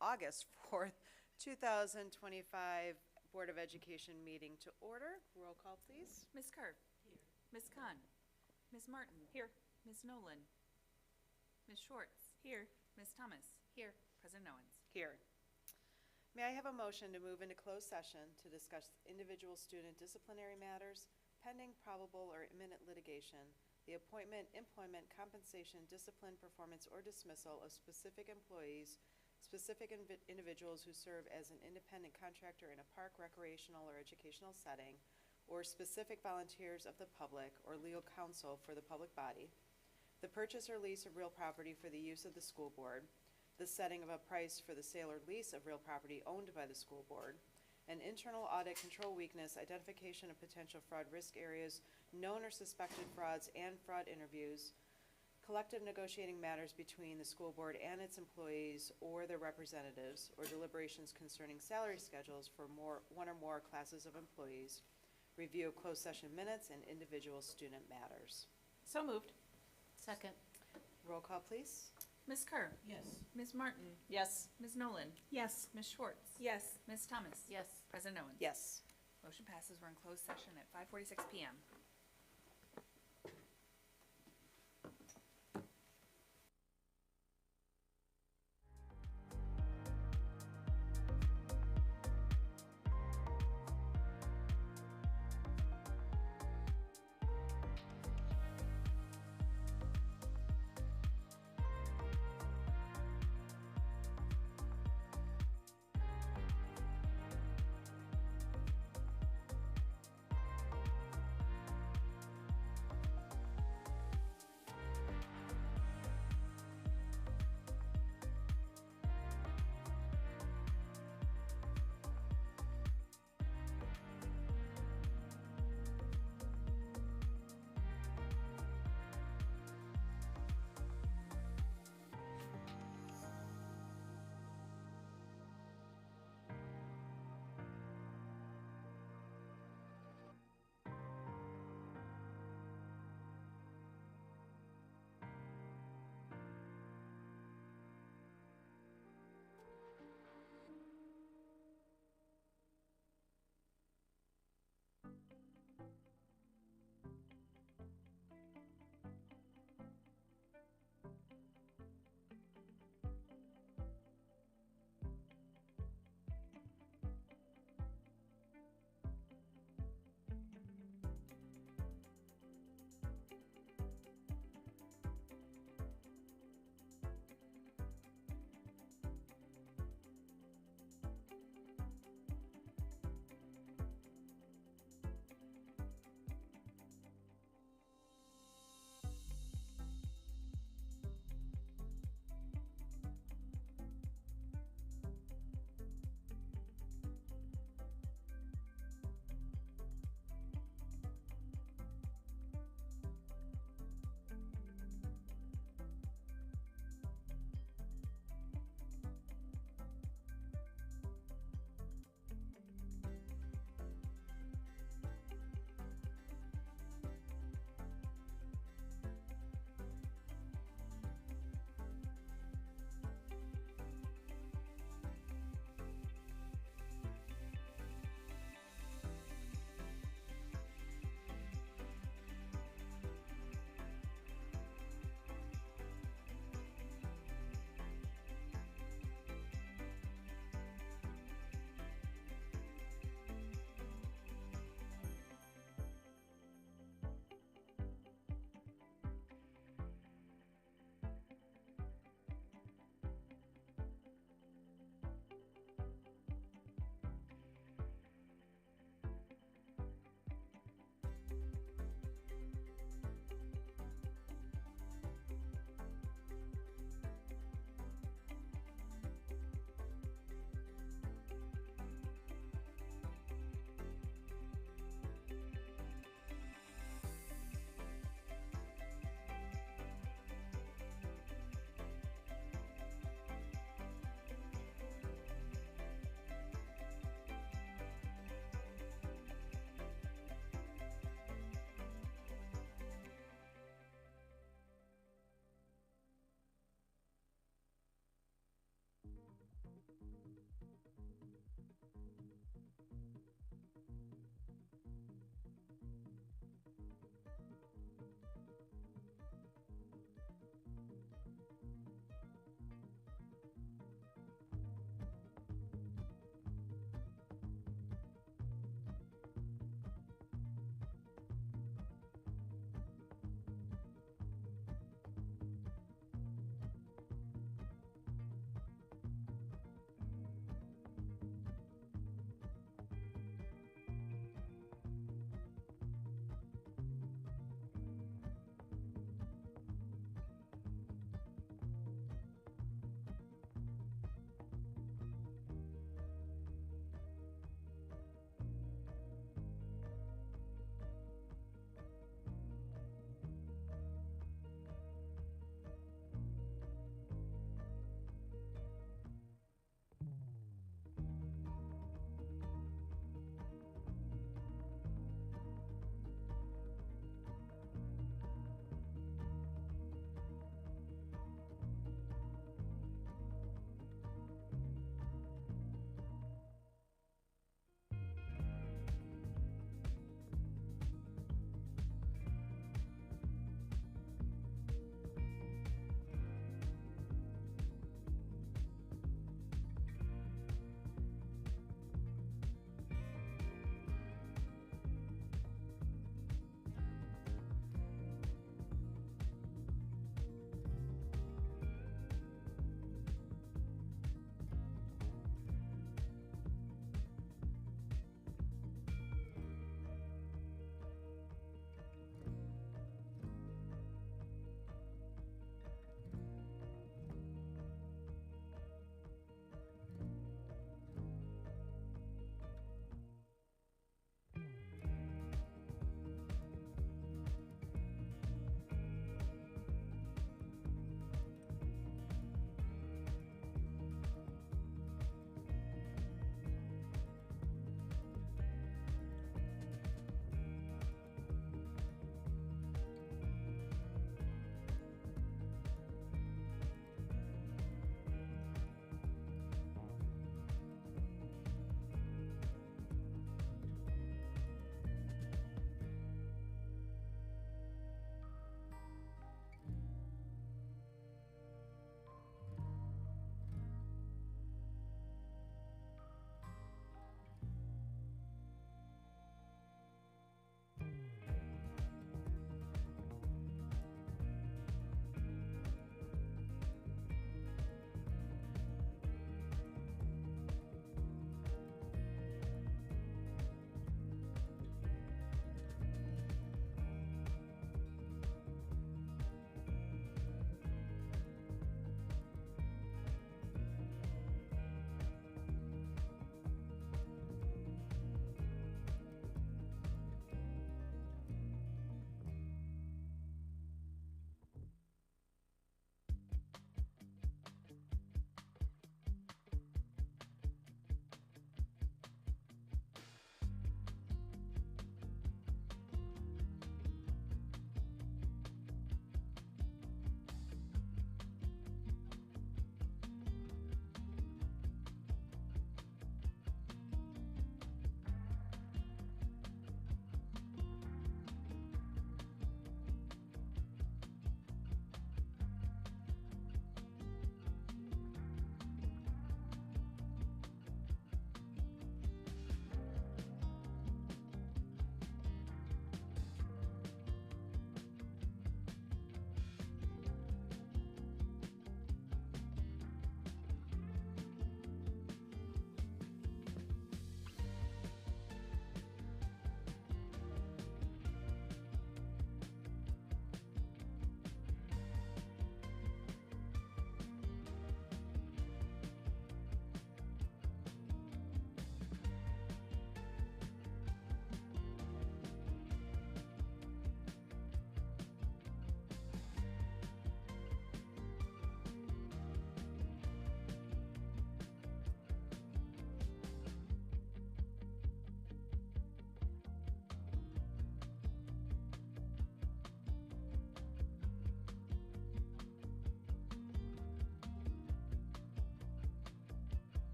August 4th, 2025 Board of Education meeting to order. Roll call, please. Ms. Kerr. Here. Ms. Kahn. Ms. Martin. Here. Ms. Nolan. Ms. Schwartz. Here. Ms. Thomas. Here. President Owens. Here. May I have a motion to move into closed session to discuss individual student disciplinary matters, pending probable or imminent litigation, the appointment, employment, compensation, discipline, performance, or dismissal of specific employees, specific individuals who serve as an independent contractor in a park, recreational, or educational setting, or specific volunteers of the public or legal counsel for the public body, the purchase or lease of real property for the use of the school board, the setting of a price for the sale or lease of real property owned by the school board, an internal audit control weakness, identification of potential fraud risk areas, known or suspected frauds and fraud interviews, collective negotiating matters between the school board and its employees or their representatives, or deliberations concerning salary schedules for one or more classes of employees, review of closed session minutes, and individual student matters. So moved. Second. Roll call, please. Ms. Kerr. Yes. Ms. Martin. Yes. Ms. Nolan. Yes. Ms. Schwartz. Yes. Ms. Thomas. Yes. President Owens. Yes. Motion passes. We're in closed session at 5:46 p.m.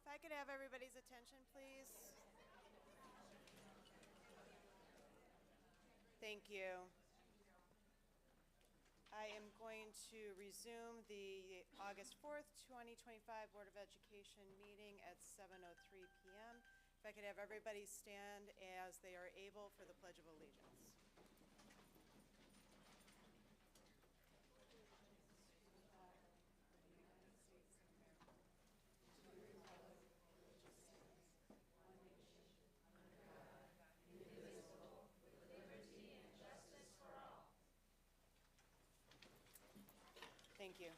I could have everybody's attention, please. Thank you. I am going to resume the August 4th, 2025 Board of Education meeting at 7:03 p.m. If I could have everybody stand as they are able for the Pledge of Allegiance. Thank you.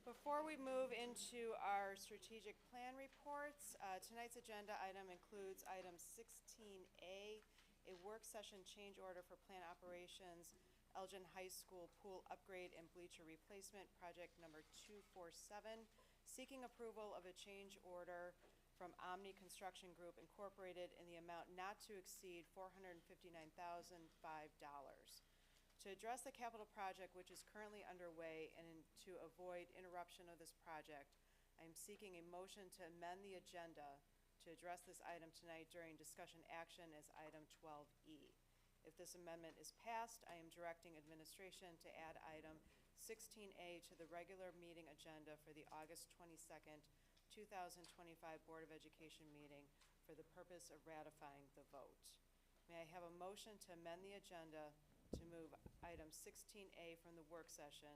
Before we move into our strategic plan reports, tonight's agenda item includes item 16A, a work session change order for plant operations, Elgin High School pool upgrade and bleacher replacement, project number 247, seeking approval of a change order from Omni Construction Group Incorporated in the amount not to exceed $459,005. To address the capital project which is currently underway and to avoid interruption of this project, I am seeking a motion to amend the agenda to address this item tonight during discussion action as item 12E. If this amendment is passed, I am directing administration to add item 16A to the regular meeting agenda for the August 22nd, 2025 Board of Education meeting for the purpose of ratifying the vote. May I have a motion to amend the agenda to move item 16A from the work session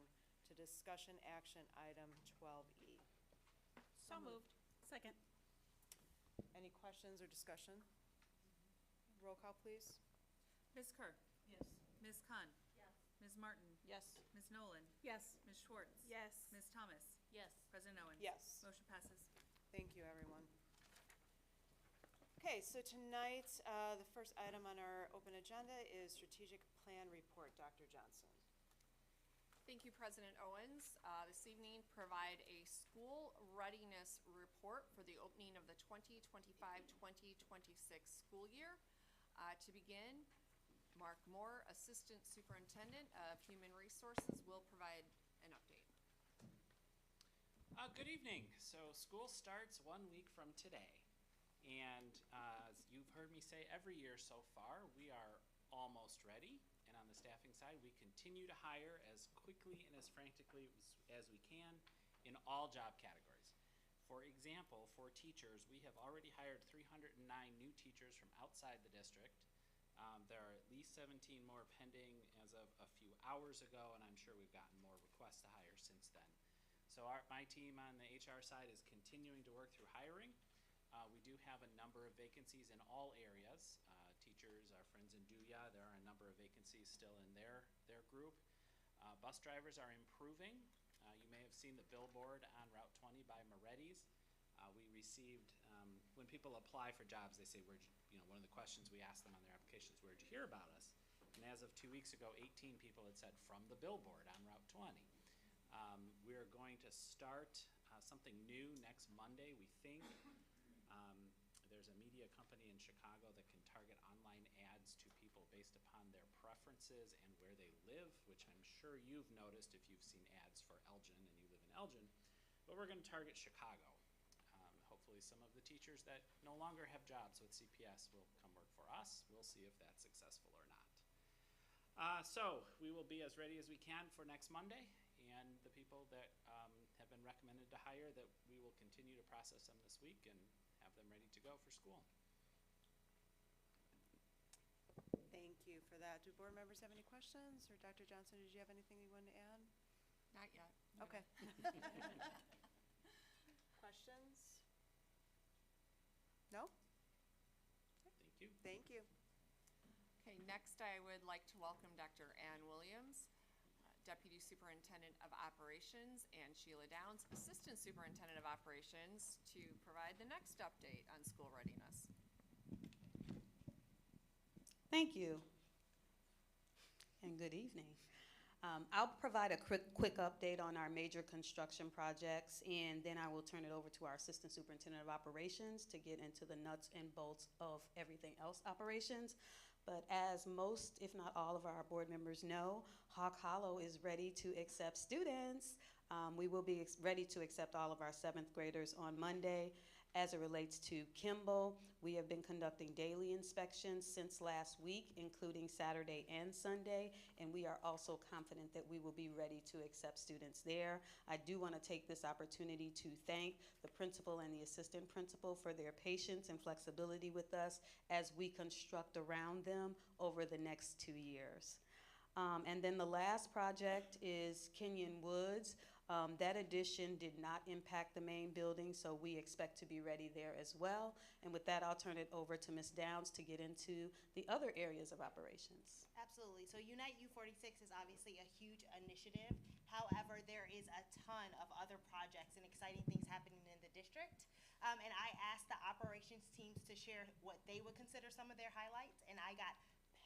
to discussion action item 12E. So moved. Second. Any questions or discussion? Roll call, please. Ms. Kerr? Yes. Ms. Khan? Yes. Ms. Martin? Yes. Ms. Nolan? Yes. Ms. Schwartz? Yes. Ms. Thomas? Yes. President Owens? Yes. Motion passes. Thank you, everyone. Okay, so tonight, the first item on our open agenda is strategic plan report. Dr. Johnson. Thank you, President Owens. This evening, provide a school readiness report for the opening of the 2025-2026 school year. To begin, Mark Moore, Assistant Superintendent of Human Resources, will provide an update. Good evening. So school starts 1 week from today. And as you've heard me say every year so far, we are almost ready. And on the staffing side, we continue to hire as quickly and as frantically as we can in all job categories. For example, for teachers, we have already hired 309 new teachers from outside the district. There are at least 17 more pending as of a few hours ago, and I'm sure we've gotten more requests to hire since then. So my team on the HR side is continuing to work through hiring. We do have a number of vacancies in all areas. Teachers, our friends in Duya, there are a number of vacancies still in their group. Bus drivers are improving. You may have seen the billboard on Route 20 by Moretti's. We received, when people apply for jobs, they say, one of the questions we ask them on their applications, where'd you hear about us? And as of 2 weeks ago, 18 people had said from the billboard on Route 20. We're going to start something new next Monday, we think. There's a media company in Chicago that can target online ads to people based upon their preferences and where they live, which I'm sure you've noticed if you've seen ads for Elgin and you live in Elgin. But we're going to target Chicago. Hopefully some of the teachers that no longer have jobs with CPS will come work for us. We'll see if that's successful or not. So we will be as ready as we can for next Monday, and the people that have been recommended to hire, that we will continue to process them this week and have them ready to go for school. Thank you for that. Do board members have any questions? Or Dr. Johnson, did you have anything you wanted to add? Not yet. Okay. Questions? No? Thank you. Thank you. Okay, next I would like to welcome Dr. Ann Williams, Deputy Superintendent of Operations, and Sheila Downs, Assistant Superintendent of Operations, to provide the next update on school readiness. Thank you, and good evening. I'll provide a quick update on our major construction projects, and then I will turn it over to our Assistant Superintendent of Operations to get into the nuts and bolts of everything else operations. But as most, if not all of our board members know, Hawk Hollow is ready to accept students. We will be ready to accept all of our 7th graders on Monday. As it relates to Kimball, we have been conducting daily inspections since last week, including Saturday and Sunday, and we are also confident that we will be ready to accept students there. I do want to take this opportunity to thank the principal and the assistant principal for their patience and flexibility with us as we construct around them over the next 2 years. And then the last project is Kenyon Woods. That addition did not impact the main building, so we expect to be ready there as well. And with that, I'll turn it over to Ms. Downs to get into the other areas of operations. Absolutely. So Unite U-46 is obviously a huge initiative. However, there is a ton of other projects and exciting things happening in the district. And I asked the operations teams to share what they would consider some of their highlights, and I got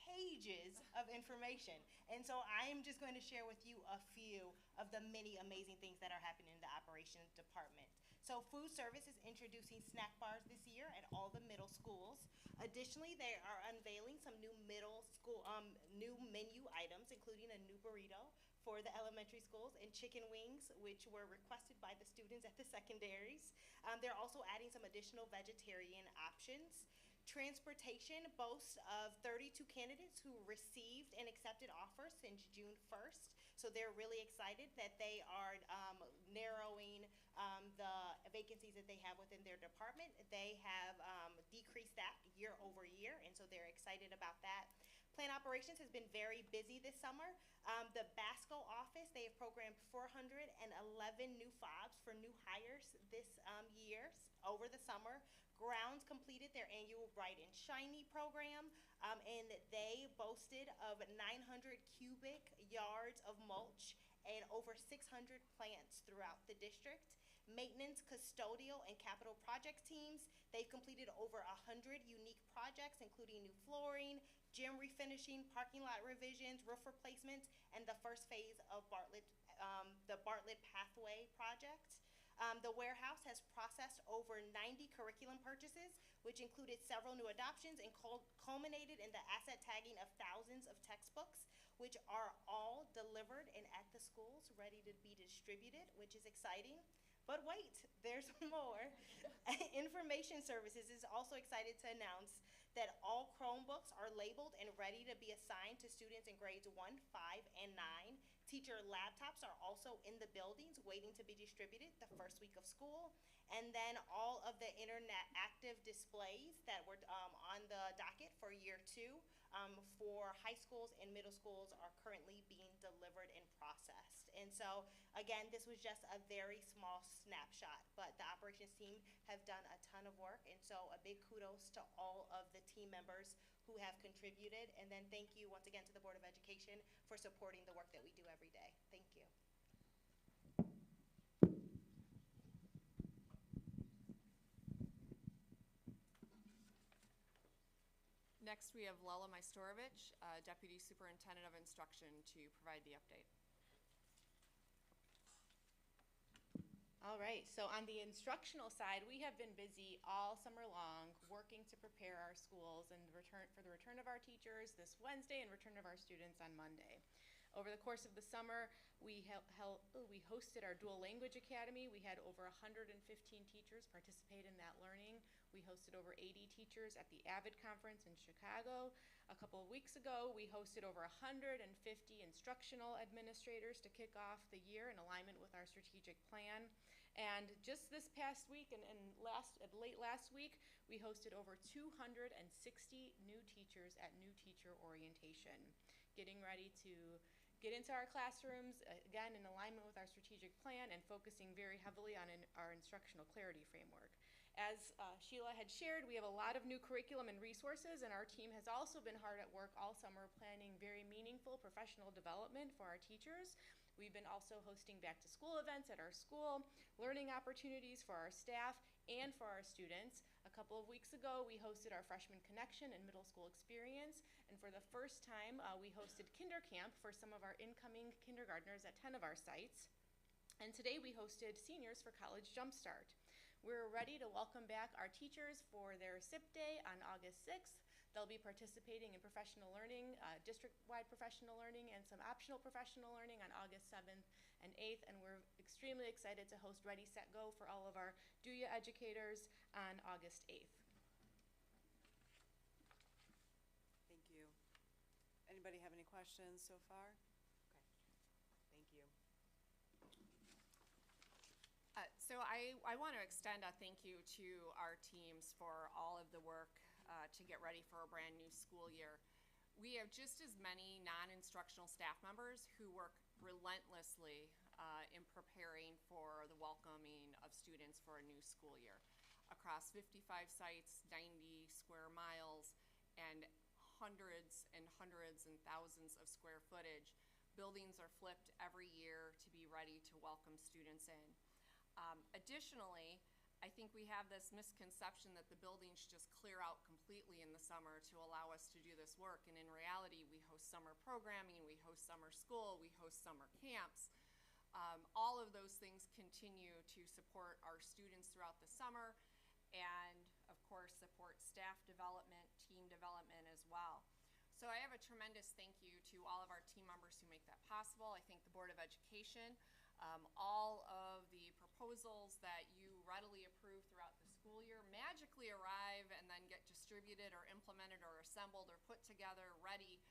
pages of information. And so I am just going to share with you a few of the many amazing things that are happening in the operations department. So food service is introducing snack bars this year at all the middle schools. Additionally, they are unveiling some new middle school, new menu items, including a new burrito for the elementary schools and chicken wings, which were requested by the students at the secondaries. They're also adding some additional vegetarian options. Transportation boasts of 32 candidates who received and accepted offers since June 1st. So they're really excited that they are narrowing the vacancies that they have within their department. They have decreased that year over year, and so they're excited about that. Plant operations has been very busy this summer. The Basco office, they have programmed 411 new fobs for new hires this year over the summer. Grounds completed their annual Bright and Shiny program, and they boasted of 900 cubic yards of mulch and over 600 plants throughout the district. Maintenance, custodial, and capital project teams, they've completed over 100 unique projects, including new flooring, gym refinishing, parking lot revisions, roof replacements, and the first phase of the Bartlett Pathway project. The warehouse has processed over 90 curriculum purchases, which included several new adoptions and culminated in the asset tagging of thousands of textbooks, which are all delivered and at the schools ready to be distributed, which is exciting. But wait, there's more. Information Services is also excited to announce that all Chromebooks are labeled and ready to be assigned to students in grades 1, 5, and 9. Teacher laptops are also in the buildings waiting to be distributed the first week of school. And then all of the interactive displays that were on the docket for year 2 for high schools and middle schools are currently being delivered and processed. And so, again, this was just a very small snapshot, but the operations team have done a ton of work, and so a big kudos to all of the team members who have contributed, and then thank you once again to the Board of Education for supporting the work that we do every day. Thank you. Next, we have Lela Majstorovic, Deputy Superintendent of Instruction, to provide the update. All right, so on the instructional side, we have been busy all summer long working to prepare our schools and for the return of our teachers this Wednesday and return of our students on Monday. Over the course of the summer, we hosted our Dual Language Academy. We had over 115 teachers participate in that learning. We hosted over 80 teachers at the AVID conference in Chicago. A couple of weeks ago, we hosted over 150 instructional administrators to kick off the year in alignment with our strategic plan. And just this past week and late last week, we hosted over 260 new teachers at New Teacher Orientation, getting ready to get into our classrooms, again, in alignment with our strategic plan and focusing very heavily on our instructional clarity framework. As Sheila had shared, we have a lot of new curriculum and resources, and our team has also been hard at work all summer planning very meaningful professional development for our teachers. We've been also hosting back-to-school events at our school, learning opportunities for our staff and for our students. A couple of weeks ago, we hosted our Freshman Connection and Middle School Experience, and for the first time, we hosted Kinder Camp for some of our incoming kindergartners at 10 of our sites. And today, we hosted Seniors for College Jumpstart. We're ready to welcome back our teachers for their SIP Day on August 6th. They'll be participating in professional learning, district-wide professional learning, and some optional professional learning on August 7th and 8th, and we're extremely excited to host Ready, Set, Go for all of our DUIA educators on August 8th. Thank you. Anybody have any questions so far? Okay, thank you. So I want to extend a thank you to our teams for all of the work to get ready for a brand new school year. We have just as many non-instructional staff members who work relentlessly in preparing for the welcoming of students for a new school year. Across 55 sites, 90 square miles, and hundreds and thousands of square footage, buildings are flipped every year to be ready to welcome students in. Additionally, I think we have this misconception that the buildings just clear out completely in the summer to allow us to do this work. And in reality, we host summer programming, we host summer school, we host summer camps. All of those things continue to support our students throughout the summer and, of course, support staff development, team development as well. So I have a tremendous thank you to all of our team members who make that possible. I thank the Board of Education. All of the proposals that you readily approve throughout the school year magically arrive and then get distributed or implemented or assembled or put together ready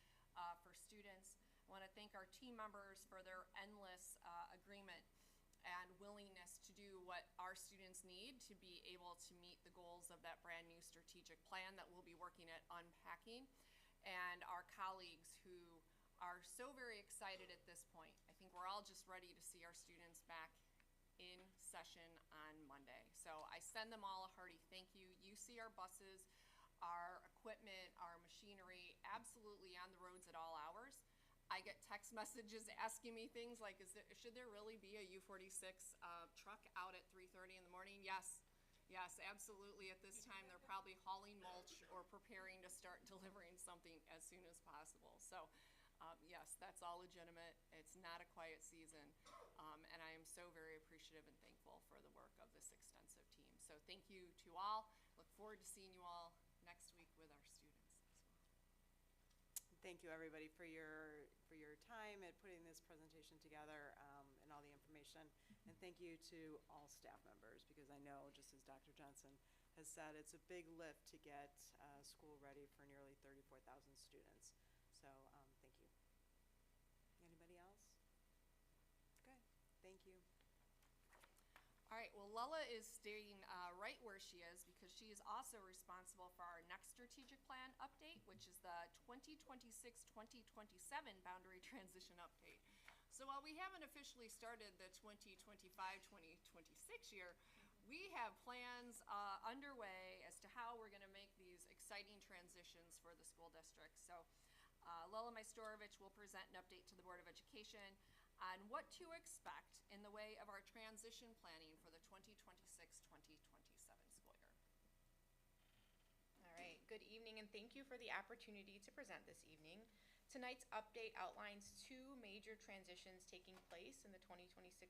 for students. I want to thank our team members for their endless agreement and willingness to do what our students need to be able to meet the goals of that brand new strategic plan that we'll be working at unpacking, and our colleagues who are so very excited at this point. I think we're all just ready to see our students back in session on Monday. So I send them all a hearty thank you. You see our buses, our equipment, our machinery absolutely on the roads at all hours. I get text messages asking me things like, should there really be a U-46 truck out at 3:30 in the morning? Yes, absolutely. At this time, they're probably hauling mulch or preparing to start delivering something as soon as possible. So yes, that's all legitimate. It's not a quiet season, and I am so very appreciative and thankful for the work of this extensive team. So thank you to all. Look forward to seeing you all next week with our students as well. Thank you, everybody, for your time at putting this presentation together and all the information. And thank you to all staff members, because I know, just as Dr. Johnson has said, it's a big lift to get school ready for nearly 34,000 students. So thank you. Anybody else? Okay, thank you. All right, well, Lella is staying right where she is because she is also responsible for our next strategic plan update, which is the 2026-2027 boundary transition update. So while we haven't officially started the 2025-2026 year, we have plans underway as to how we're going to make these exciting transitions for the school district. So Lella Majstorovic will present an update to the Board of Education on what to expect in the way of our transition planning for the 2026-2027 school year. All right, good evening, and thank you for the opportunity to present this evening. Tonight's update outlines two major transitions taking place in the 2026-2027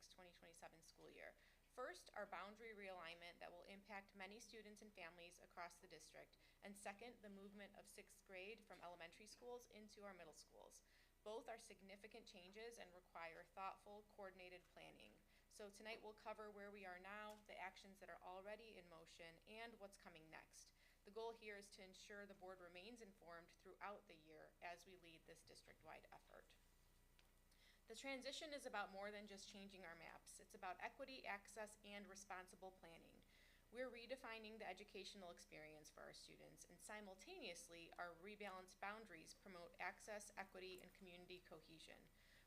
school year. First, our boundary realignment that will impact many students and families across the district, and second, the movement of 6th grade from elementary schools into our middle schools. Both are significant changes and require thoughtful, coordinated planning. So tonight we'll cover where we are now, the actions that are already in motion, and what's coming next. The goal here is to ensure the board remains informed throughout the year as we lead this district-wide effort. The transition is about more than just changing our maps. It's about equity, access, and responsible planning. We're redefining the educational experience for our students, and simultaneously, our rebalanced boundaries promote access, equity, and community cohesion.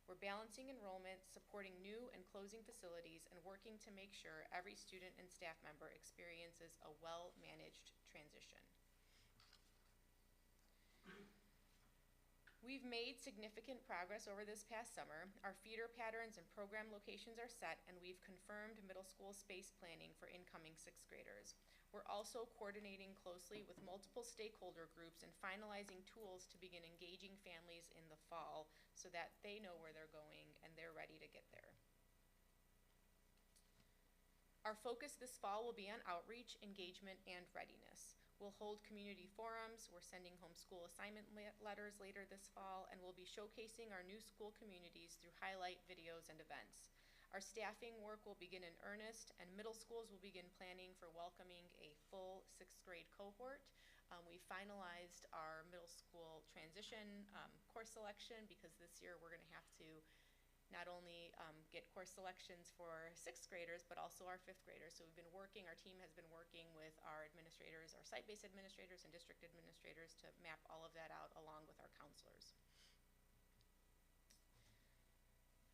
We're balancing enrollment, supporting new and closing facilities, and working to make sure every student and staff member experiences a well-managed transition. We've made significant progress over this past summer. Our feeder patterns and program locations are set, and we've confirmed middle school space planning for incoming 6th graders. We're also coordinating closely with multiple stakeholder groups and finalizing tools to begin engaging families in the fall so that they know where they're going and they're ready to get there. Our focus this fall will be on outreach, engagement, and readiness. We'll hold community forums, we're sending home school assignment letters later this fall, and we'll be showcasing our new school communities through highlight videos and events. Our staffing work will begin in earnest, and middle schools will begin planning for welcoming a full 6th grade cohort. We finalized our middle school transition course selection because this year we're going to have to not only get course selections for 6th graders, but also our 5th graders. So we've been working, our team has been working with our administrators, our site-based administrators and district administrators to map all of that out along with our counselors.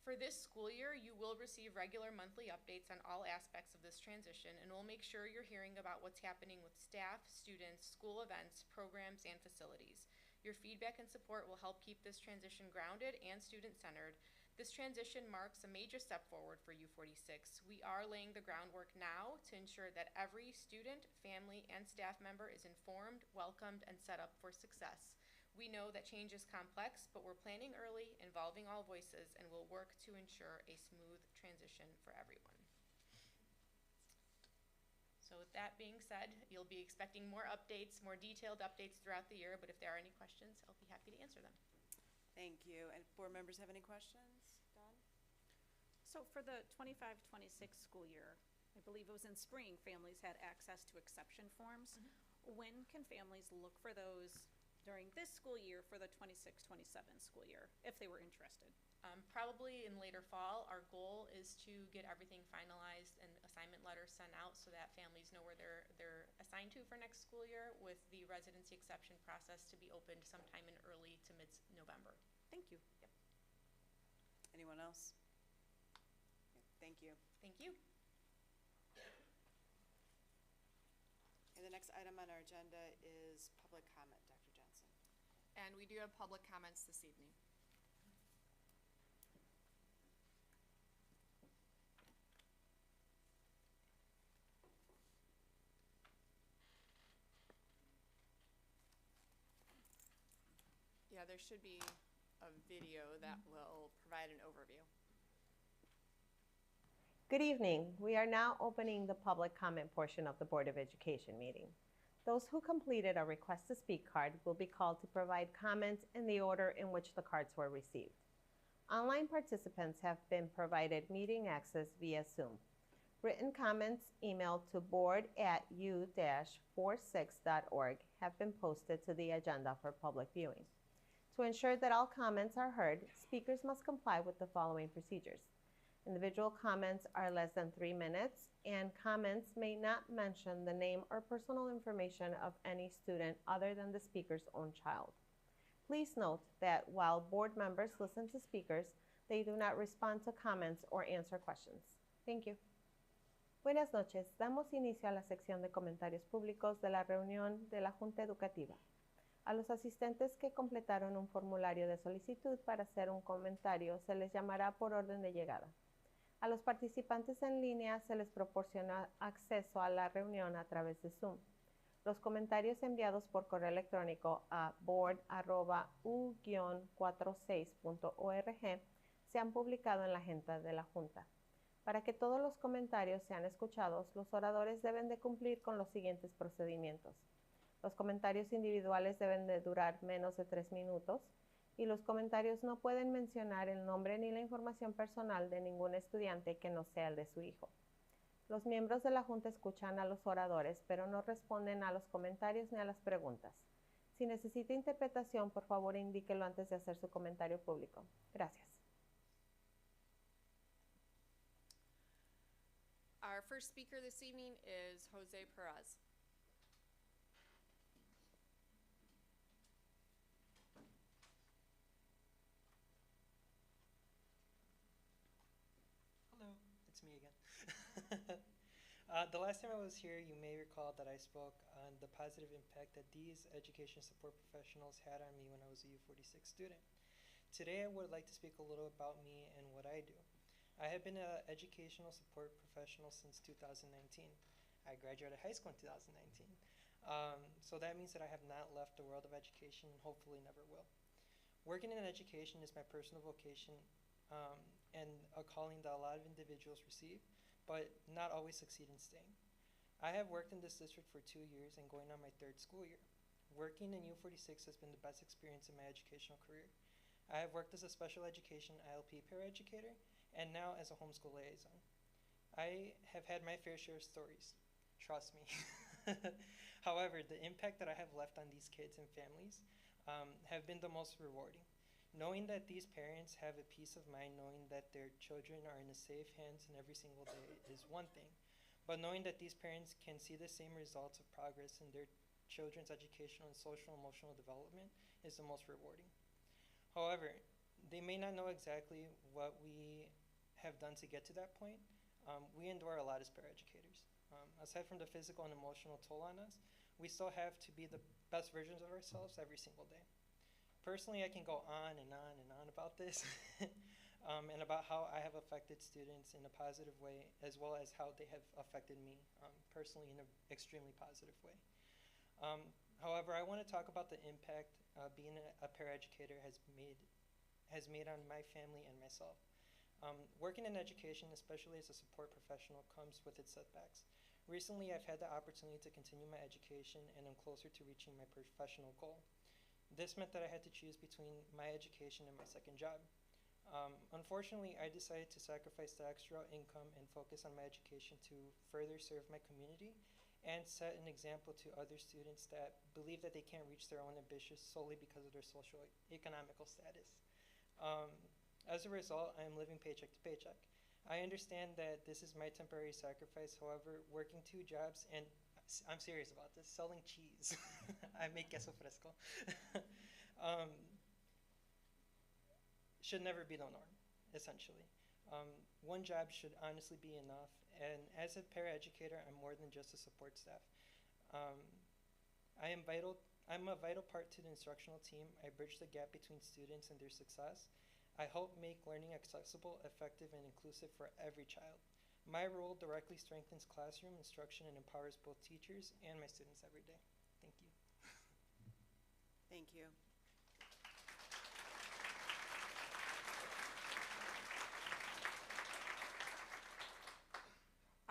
For this school year, you will receive regular monthly updates on all aspects of this transition, and we'll make sure you're hearing about what's happening with staff, students, school events, programs, and facilities. Your feedback and support will help keep this transition grounded and student-centered. This transition marks a major step forward for U-46. We are laying the groundwork now to ensure that every student, family, and staff member is informed, welcomed, and set up for success. We know that change is complex, but we're planning early, involving all voices, and we'll work to ensure a smooth transition for everyone. So with that being said, you'll be expecting more updates, more detailed updates throughout the year, but if there are any questions, I'll be happy to answer them. Thank you. And board members have any questions? Dawn? So for the 25-26 school year, I believe it was in spring, families had access to exception forms. When can families look for those during this school year for the 26-27 school year, if they were interested? Probably in later fall. Our goal is to get everything finalized and assignment letters sent out so that families know where they're assigned to for next school year, with the residency exception process to be opened sometime in early to mid-November. Thank you. Yep. Anyone else? Okay, thank you. Thank you. And the next item on our agenda is public comment. Dr. Johnson. And we do have public comments this evening. Yeah, there should be a video that will provide an overview. Good evening. We are now opening the public comment portion of the Board of Education meeting. Those who completed a request to speak card will be called to provide comments in the order in which the cards were received. Online participants have been provided meeting access via Zoom. Written comments emailed to board@u-46.org have been posted to the agenda for public viewing. To ensure that all comments are heard, speakers must comply with the following procedures. Individual comments are less than 3 minutes, and comments may not mention the name or personal information of any student other than the speaker's own child. Please note that while board members listen to speakers, they do not respond to comments or answer questions. Thank you. Buenas noches. Damos inicio a la sección de comentarios públicos de la reunión de la Junta Educativa. A los asistentes que completaron un formulario de solicitud para hacer un comentario se les llamará por orden de llegada. A los participantes en línea se les proporciona acceso a la reunión a través de Zoom. Los comentarios enviados por correo electrónico a board@u-46.org se han publicado en la agenda de la Junta. Para que todos los comentarios sean escuchados, los oradores deben de cumplir con los siguientes procedimientos. Los comentarios individuales deben de durar menos de 3 minutos y los comentarios no pueden mencionar el nombre ni la información personal de ningún estudiante que no sea el de su hijo. Los miembros de la Junta escuchan a los oradores, pero no responden a los comentarios ni a las preguntas. Si necesita interpretación, por favor indíquelo antes de hacer su comentario público. Gracias. Our first speaker this evening is Jose Perez. Hello, it's me again. The last time I was here, you may recall that I spoke on the positive impact that these education support professionals had on me when I was a U-46 student. Today, I would like to speak a little about me and what I do. I have been an educational support professional since 2019. I graduated high school in 2019. So that means that I have not left the world of education and hopefully never will. Working in education is my personal vocation and a calling that a lot of individuals receive, but not always succeed in staying. I have worked in this district for 2 years and going on my 3rd school year. Working in U-46 has been the best experience in my educational career. I have worked as a special education ILP paraeducator and now as a homeschool liaison. I have had my fair share of stories, trust me. However, the impact that I have left on these kids and families have been the most rewarding. Knowing that these parents have a peace of mind knowing that their children are in a safe hands in every single day is one thing, but knowing that these parents can see the same results of progress in their children's educational and social and emotional development is the most rewarding. However, they may not know exactly what we have done to get to that point. We endure a lot as paraeducators. Aside from the physical and emotional toll on us, we still have to be the best versions of ourselves every single day. Personally, I can go on and on and on about this and about how I have affected students in a positive way as well as how they have affected me personally in an extremely positive way. However, I want to talk about the impact being a paraeducator has made on my family and myself. Working in education, especially as a support professional, comes with its setbacks. Recently, I've had the opportunity to continue my education and I'm closer to reaching my professional goal. This meant that I had to choose between my education and my second job. Unfortunately, I decided to sacrifice the extra income and focus on my education to further serve my community and set an example to other students that believe that they can't reach their own ambitions solely because of their social economical status. As a result, I am living paycheck to paycheck. I understand that this is my temporary sacrifice. However, working 2 jobs, and I'm serious about this, selling cheese. I make queso fresco. Should never be the norm, essentially. 1 job should honestly be enough. And as a paraeducator, I'm more than just a support staff. I'm a vital part to the instructional team. I bridge the gap between students and their success. I help make learning accessible, effective, and inclusive for every child. My role directly strengthens classroom instruction and empowers both teachers and my students every day. Thank you. Thank you.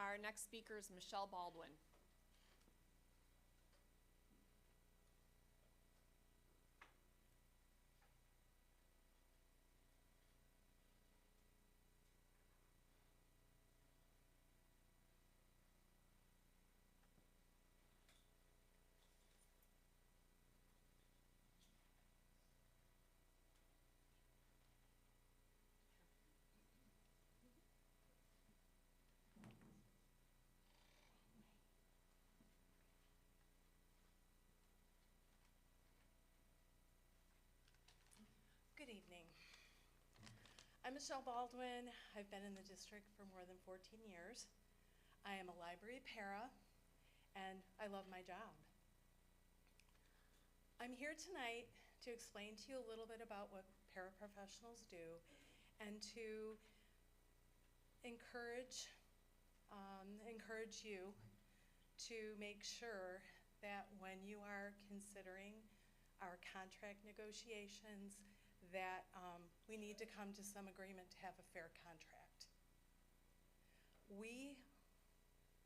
Our next speaker is Michelle Baldwin. Good evening. I'm Michelle Baldwin. I've been in the district for more than 14 years. I am a library para, and I love my job. I'm here tonight to explain to you a little bit about what paraprofessionals do and to encourage you to make sure that when you are considering our contract negotiations, that we need to come to some agreement to have a fair contract. We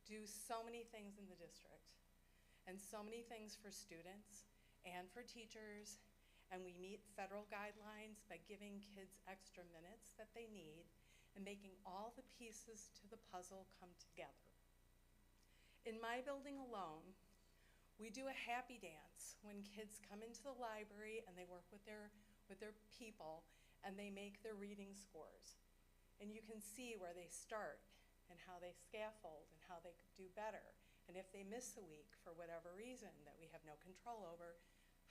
do so many things in the district and so many things for students and for teachers, and we meet federal guidelines by giving kids extra minutes that they need and making all the pieces to the puzzle come together. In my building alone, we do a happy dance when kids come into the library and they work with their people and they make their reading scores. And you can see where they start and how they scaffold and how they could do better. And if they miss a week for whatever reason that we have no control over,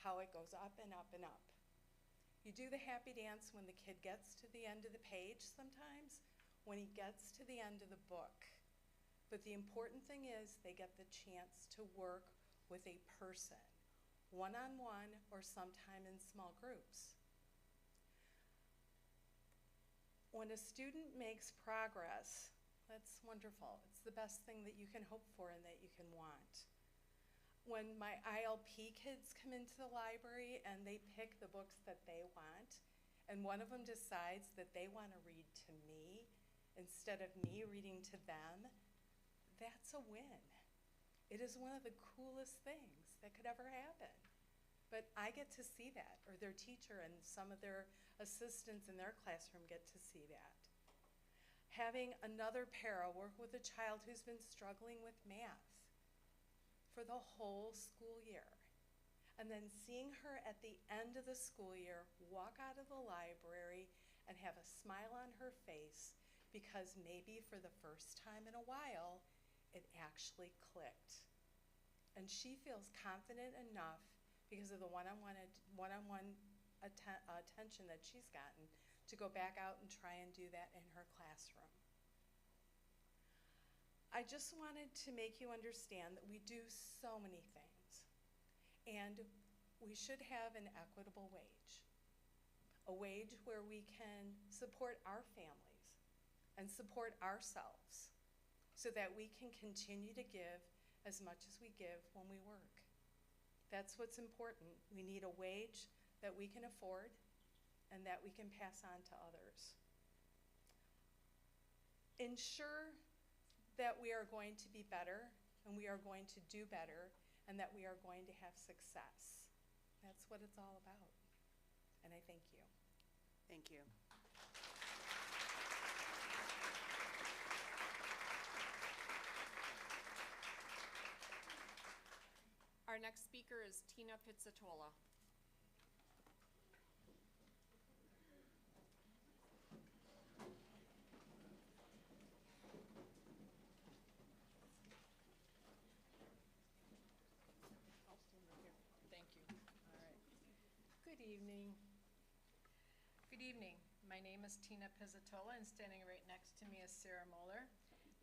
how it goes up and up and up. You do the happy dance when the kid gets to the end of the page sometimes, when he gets to the end of the book. But the important thing is they get the chance to work with a person, one-on-one or sometime in small groups. When a student makes progress, that's wonderful. It's the best thing that you can hope for and that you can want. When my ILP kids come into the library and they pick the books that they want, and one of them decides that they want to read to me instead of me reading to them, that's a win. It is one of the coolest things that could ever happen. But I get to see that, or their teacher and some of their assistants in their classroom get to see that. Having another para work with a child who's been struggling with math for the whole school year, and then seeing her at the end of the school year walk out of the library and have a smile on her face because maybe for the first time in a while, it actually clicked. And she feels confident enough because of the one-on-one attention that she's gotten to go back out and try and do that in her classroom. I just wanted to make you understand that we do so many things, and we should have an equitable wage, a wage where we can support our families and support ourselves so that we can continue to give as much as we give when we work. That's what's important. We need a wage that we can afford and that we can pass on to others. Ensure that we are going to be better and we are going to do better and that we are going to have success. That's what it's all about. And I thank you. Thank you. Our next speaker is Tina Pizzatola. Thank you. All right. Good evening. Good evening. My name is Tina Pizzatola, and standing right next to me is Sarah Moeller.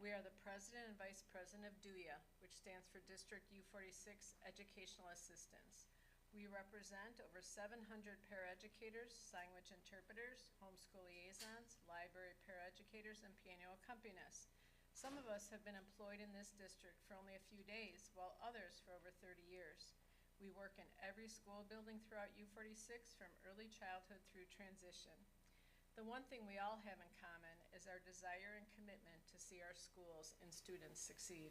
We are the President and Vice President of DUIA, which stands for District U-46 Educational Assistants. We represent over 700 paraeducators, sign language interpreters, homeschool liaisons, library paraeducators, and piano accompanists. Some of us have been employed in this district for only a few days, while others for over 30 years. We work in every school building throughout U-46 from early childhood through transition. The one thing we all have in common is our desire and commitment to see our schools and students succeed.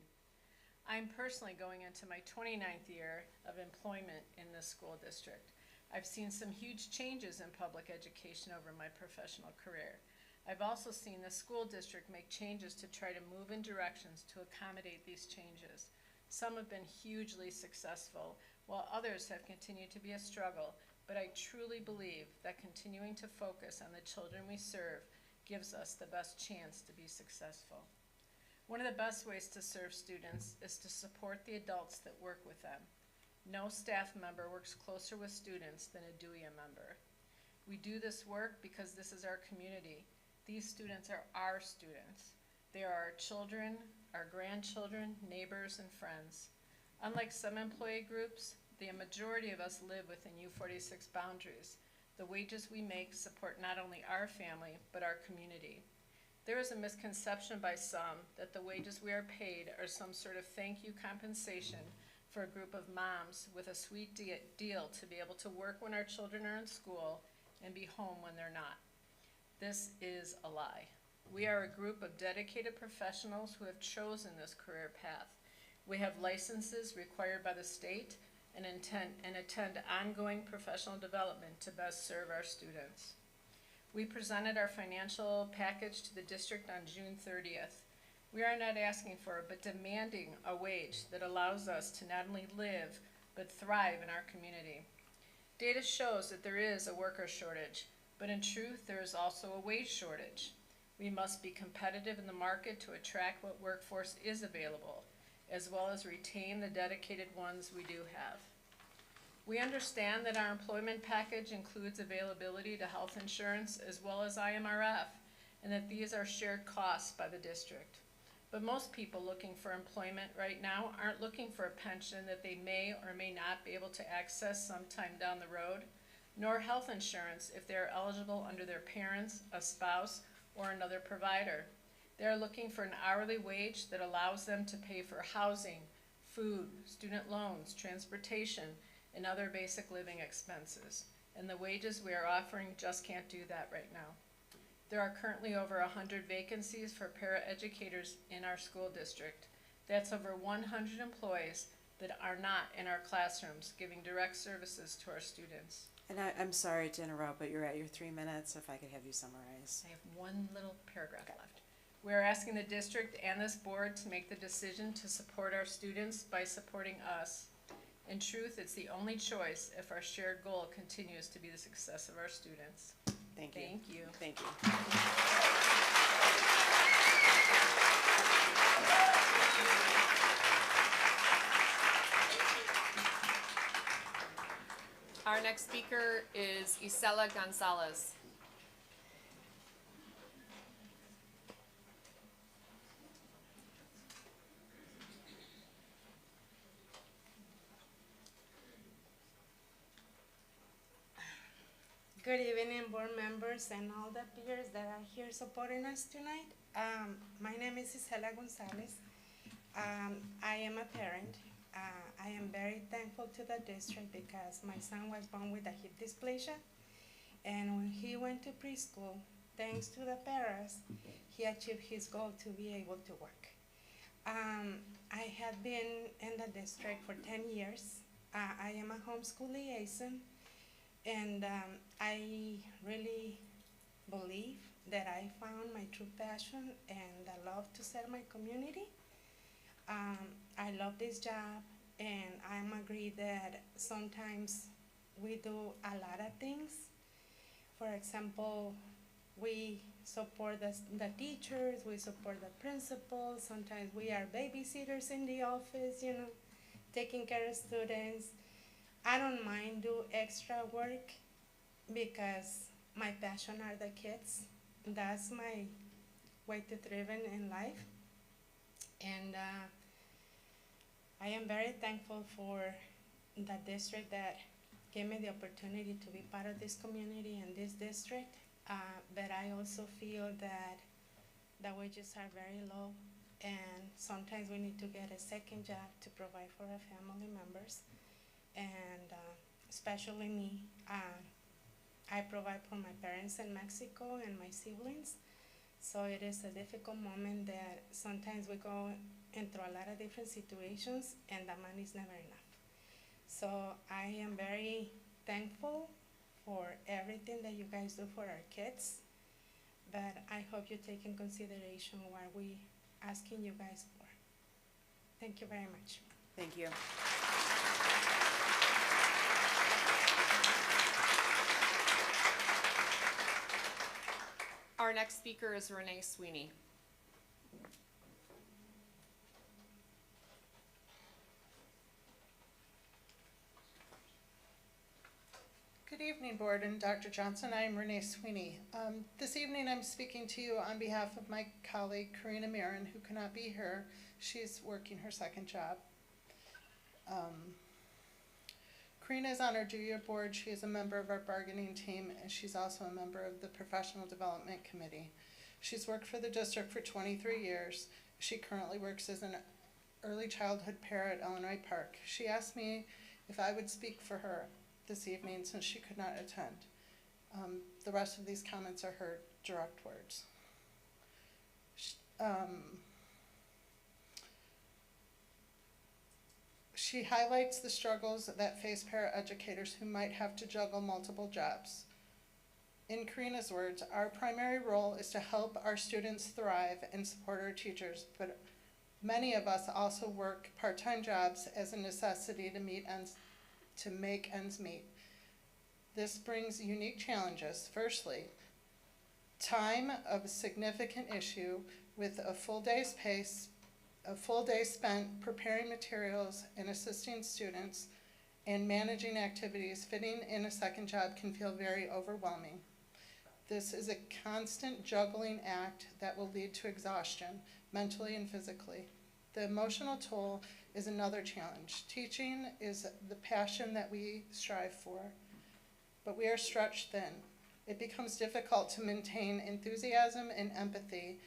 I'm personally going into my 29th year of employment in this school district. I've seen some huge changes in public education over my professional career. I've also seen the school district make changes to try to move in directions to accommodate these changes. Some have been hugely successful, while others have continued to be a struggle, but I truly believe that continuing to focus on the children we serve gives us the best chance to be successful. One of the best ways to serve students is to support the adults that work with them. No staff member works closer with students than a DUIA member. We do this work because this is our community. These students are our students. They are our children, our grandchildren, neighbors, and friends. Unlike some employee groups, the majority of us live within U-46 boundaries. The wages we make support not only our family, but our community. There is a misconception by some that the wages we are paid are some sort of thank you compensation for a group of moms with a sweet deal to be able to work when our children are in school and be home when they're not. This is a lie. We are a group of dedicated professionals who have chosen this career path. We have licenses required by the state and attend ongoing professional development to best serve our students. We presented our financial package to the district on June 30th. We are not asking for, but demanding a wage that allows us to not only live, but thrive in our community. Data shows that there is a worker shortage, but in truth, there is also a wage shortage. We must be competitive in the market to attract what workforce is available, as well as retain the dedicated ones we do have. We understand that our employment package includes availability to health insurance as well as IMRF, and that these are shared costs by the district. But most people looking for employment right now aren't looking for a pension that they may or may not be able to access sometime down the road, nor health insurance if they are eligible under their parents, a spouse, or another provider. They are looking for an hourly wage that allows them to pay for housing, food, student loans, transportation, and other basic living expenses. And the wages we are offering just can't do that right now. There are currently over 100 vacancies for paraeducators in our school district. That's over 100 employees that are not in our classrooms giving direct services to our students. And I'm sorry to interrupt, but you're at your 3 minutes, if I could have you summarize. I have one little paragraph left. We are asking the district and this board to make the decision to support our students by supporting us. In truth, it's the only choice if our shared goal continues to be the success of our students. Thank you. Thank you. Thank you. Our next speaker is Isela Gonzalez. Good evening, board members and all the peers that are here supporting us tonight. My name is Isela Gonzalez. I am a parent. I am very thankful to the district because my son was born with a hip dysplasia. And when he went to preschool, thanks to the parents, he achieved his goal to be able to work. I have been in the district for 10 years. I am a homeschool liaison. And I really believe that I found my true passion and the love to serve my community. I love this job, and I'm agree that sometimes we do a lot of things. For example, we support the teachers, we support the principals, sometimes we are babysitters in the office, you know, taking care of students. I don't mind do extra work because my passion are the kids. That's my way to thrive in life. And I am very thankful for the district that gave me the opportunity to be part of this community and this district. But I also feel that the wages are very low, and sometimes we need to get a second job to provide for our family members. And especially me, I provide for my parents in Mexico and my siblings. So it is a difficult moment that sometimes we go into a lot of different situations and the money is never enough. So I am very thankful for everything that you guys do for our kids. But I hope you take in consideration what we asking you guys for. Thank you very much. Thank you. Our next speaker is Renee Sweeney. Good evening, Board and Dr. Johnson. I am Renee Sweeney. This evening I'm speaking to you on behalf of my colleague, Karina Marin, who cannot be here. She's working her second job. Karina is on our junior board. She is a member of our bargaining team, and she's also a member of the Professional Development Committee. She's worked for the district for 23 years. She currently works as an early childhood para at Illinois Park. She asked me if I would speak for her this evening since she could not attend. The rest of these comments are her direct words. She highlights the struggles that face paraeducators who might have to juggle multiple jobs. In Karina's words, our primary role is to help our students thrive and support our teachers, but many of us also work part-time jobs as a necessity to make ends meet. This brings unique challenges. Firstly, time of a significant issue with a full day spent preparing materials and assisting students and managing activities. Fitting in a second job can feel very overwhelming. This is a constant juggling act that will lead to exhaustion, mentally and physically. The emotional toll is another challenge. Teaching is the passion that we strive for, but we are stretched thin. It becomes difficult to maintain enthusiasm and empathy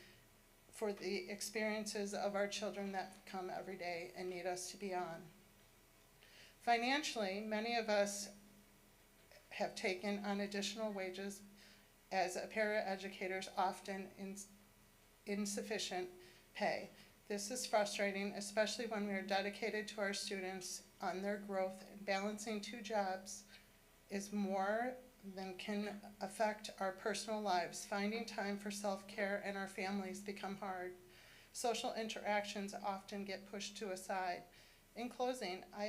for the experiences of our children that come every day and need us to be on. Financially, many of us have taken on additional wages as paraeducators, often insufficient pay. This is frustrating, especially when we are dedicated to our students on their growth, and balancing two jobs is more than can affect our personal lives. Finding time for self-care and our families become hard. Social interactions often get pushed to a side. In closing, I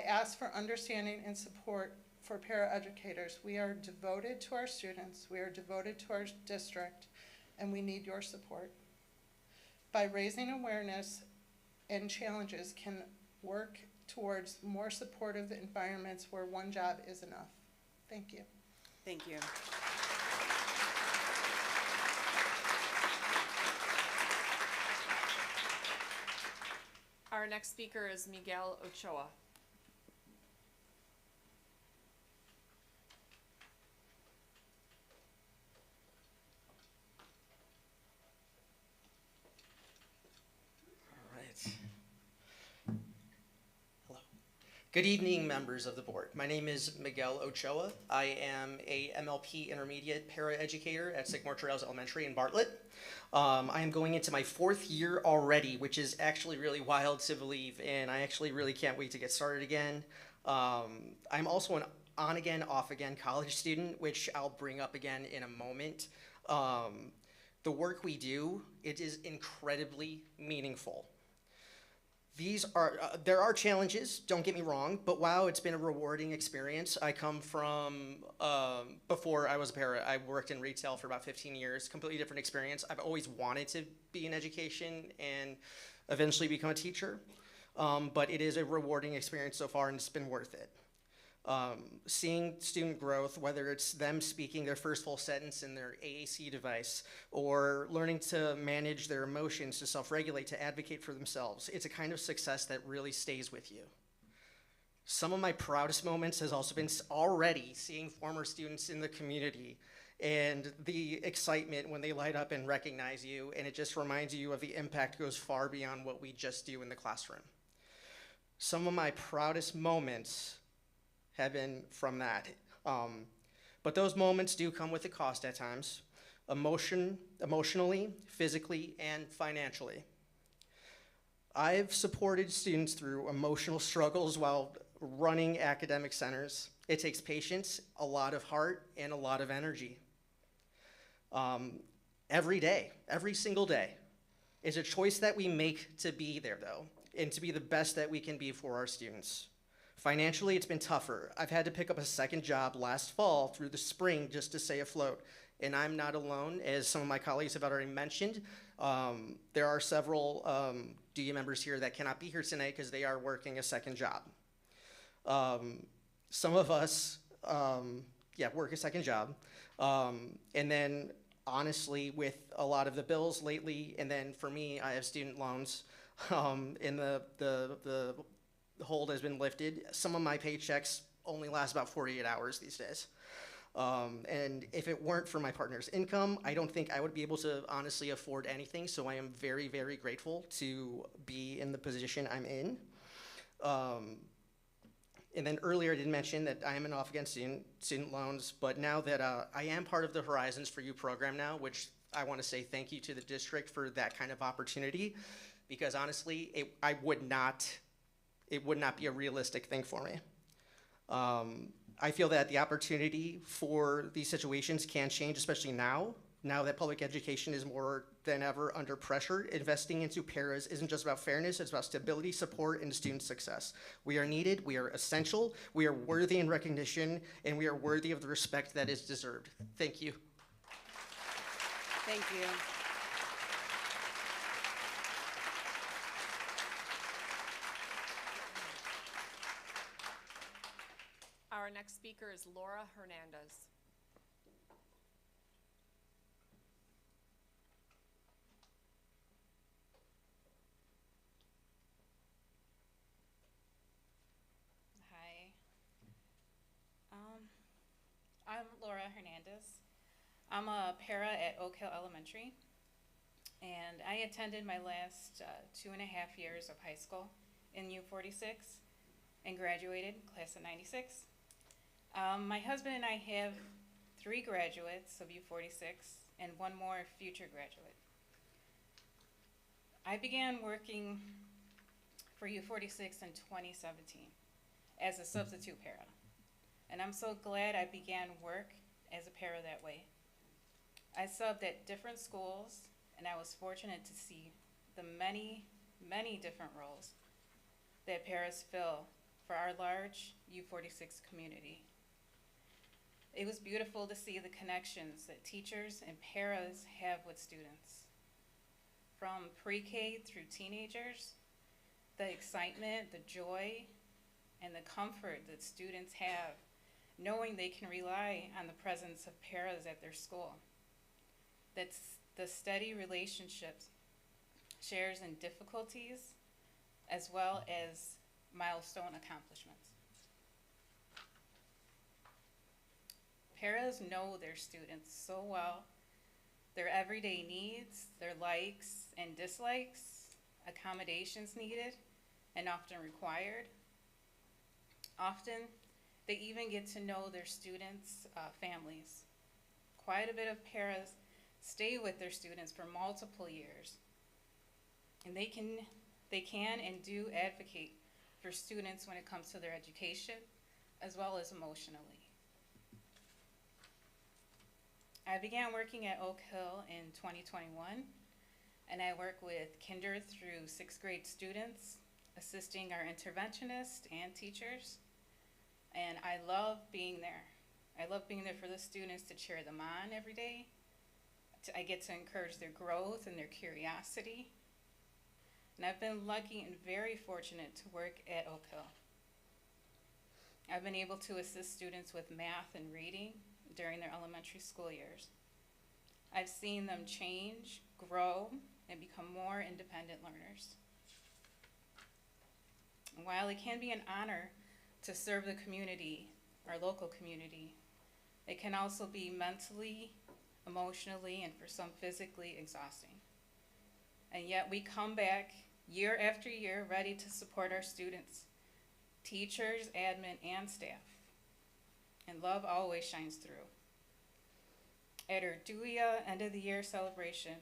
ask for understanding and support for paraeducators. We are devoted to our students, we are devoted to our district, and we need your support. By raising awareness and challenges can work towards more supportive environments where one job is enough. Thank you. Thank you. Our next speaker is Miguel Ochoa. Good evening, members of the board. My name is Miguel Ochoa. I am a MLP intermediate paraeducator at Sycamore Trails Elementary in Bartlett. I am going into my 4th year already, which is actually really wild to believe, and I actually really can't wait to get started again. I'm also an on-again, off-again college student, which I'll bring up again in a moment. The work we do, it is incredibly meaningful. There are challenges, don't get me wrong, but wow, it's been a rewarding experience. I come from, before I was a para, I worked in retail for about 15 years, completely different experience. I've always wanted to be in education and eventually become a teacher, but it is a rewarding experience so far and it's been worth it. Seeing student growth, whether it's them speaking their first full sentence in their AAC device or learning to manage their emotions, to self-regulate, to advocate for themselves, it's a kind of success that really stays with you. Some of my proudest moments has also been already seeing former students in the community and the excitement when they light up and recognize you, and it just reminds you of the impact goes far beyond what we just do in the classroom. Some of my proudest moments have been from that. But those moments do come with a cost at times, emotionally, physically, and financially. I've supported students through emotional struggles while running academic centers. It takes patience, a lot of heart, and a lot of energy. Every day, every single day, is a choice that we make to be there, though, and to be the best that we can be for our students. Financially, it's been tougher. I've had to pick up a second job last fall through the spring just to stay afloat. And I'm not alone, as some of my colleagues have already mentioned. There are several DU members here that cannot be here tonight because they are working a second job. Some of us, work a second job. And then, honestly, with a lot of the bills lately, and then for me, I have student loans, and the hold has been lifted. Some of my paychecks only last about 48 hours these days. And if it weren't for my partner's income, I don't think I would be able to honestly afford anything. So I am very, very grateful to be in the position I'm in. And then earlier I did mention that I am an off-again student loans, but now that I am part of the Horizons for You program now, which I want to say thank you to the district for that kind of opportunity, because honestly, it would not be a realistic thing for me. I feel that the opportunity for these situations can change, especially now that public education is more than ever under pressure. Investing into paras isn't just about fairness, it's about stability, support, and student success. We are needed, we are essential, we are worthy in recognition, and we are worthy of the respect that is deserved. Thank you. Thank you. Our next speaker is Laura Hernandez. Hi. I'm Laura Hernandez. I'm a para at Oak Hill Elementary, and I attended my last 2.5 years of high school in U-46 and graduated class of '96. My husband and I have 3 graduates of U-46 and 1 more future graduate. I began working for U-46 in 2017 as a substitute para. And I'm so glad I began work as a para that way. I subbed at different schools, and I was fortunate to see the many, many different roles that paras fill for our large U-46 community. It was beautiful to see the connections that teachers and paras have with students. From pre-K through teenagers, the excitement, the joy, and the comfort that students have knowing they can rely on the presence of paras at their school. That's the steady relationships, shares in difficulties, as well as milestone accomplishments. Paras know their students so well, their everyday needs, their likes and dislikes, accommodations needed and often required. Often, they even get to know their students' families. Quite a bit of paras stay with their students for multiple years, and they can and do advocate for students when it comes to their education, as well as emotionally. I began working at Oak Hill in 2021, and I work with kinder through 6th grade students, assisting our interventionists and teachers, and I love being there. I love being there for the students to cheer them on every day. I get to encourage their growth and their curiosity. And I've been lucky and very fortunate to work at Oak Hill. I've been able to assist students with math and reading during their elementary school years. I've seen them change, grow, and become more independent learners. And while it can be an honor to serve the community, our local community, it can also be mentally, emotionally, and for some physically exhausting. And yet we come back year after year ready to support our students, teachers, admin, and staff. And love always shines through. At our DUIA end of the year celebration,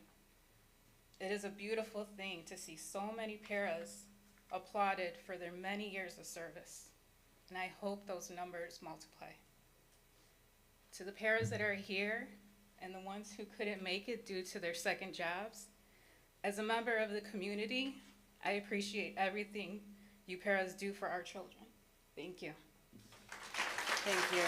it is a beautiful thing to see so many paras applauded for their many years of service. And I hope those numbers multiply. To the paras that are here and the ones who couldn't make it due to their second jobs, as a member of the community, I appreciate everything you paras do for our children. Thank you. Thank you.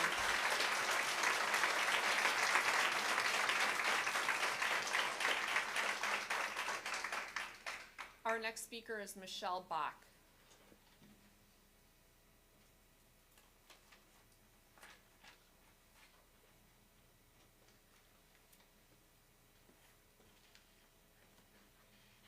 Our next speaker is Michelle Bach.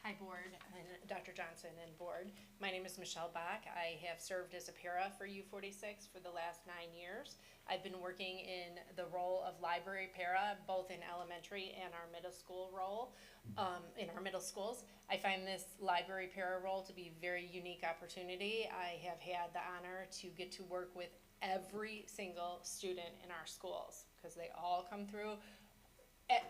Hi, Board, and Dr. Johnson and Board. My name is Michelle Bach. I have served as a para for U-46 for the last 9 years. I've been working in the role of library para, both in elementary and our middle school role, in our middle schools. I find this library para role to be a very unique opportunity. I have had the honor to get to work with every single student in our schools, because they all come through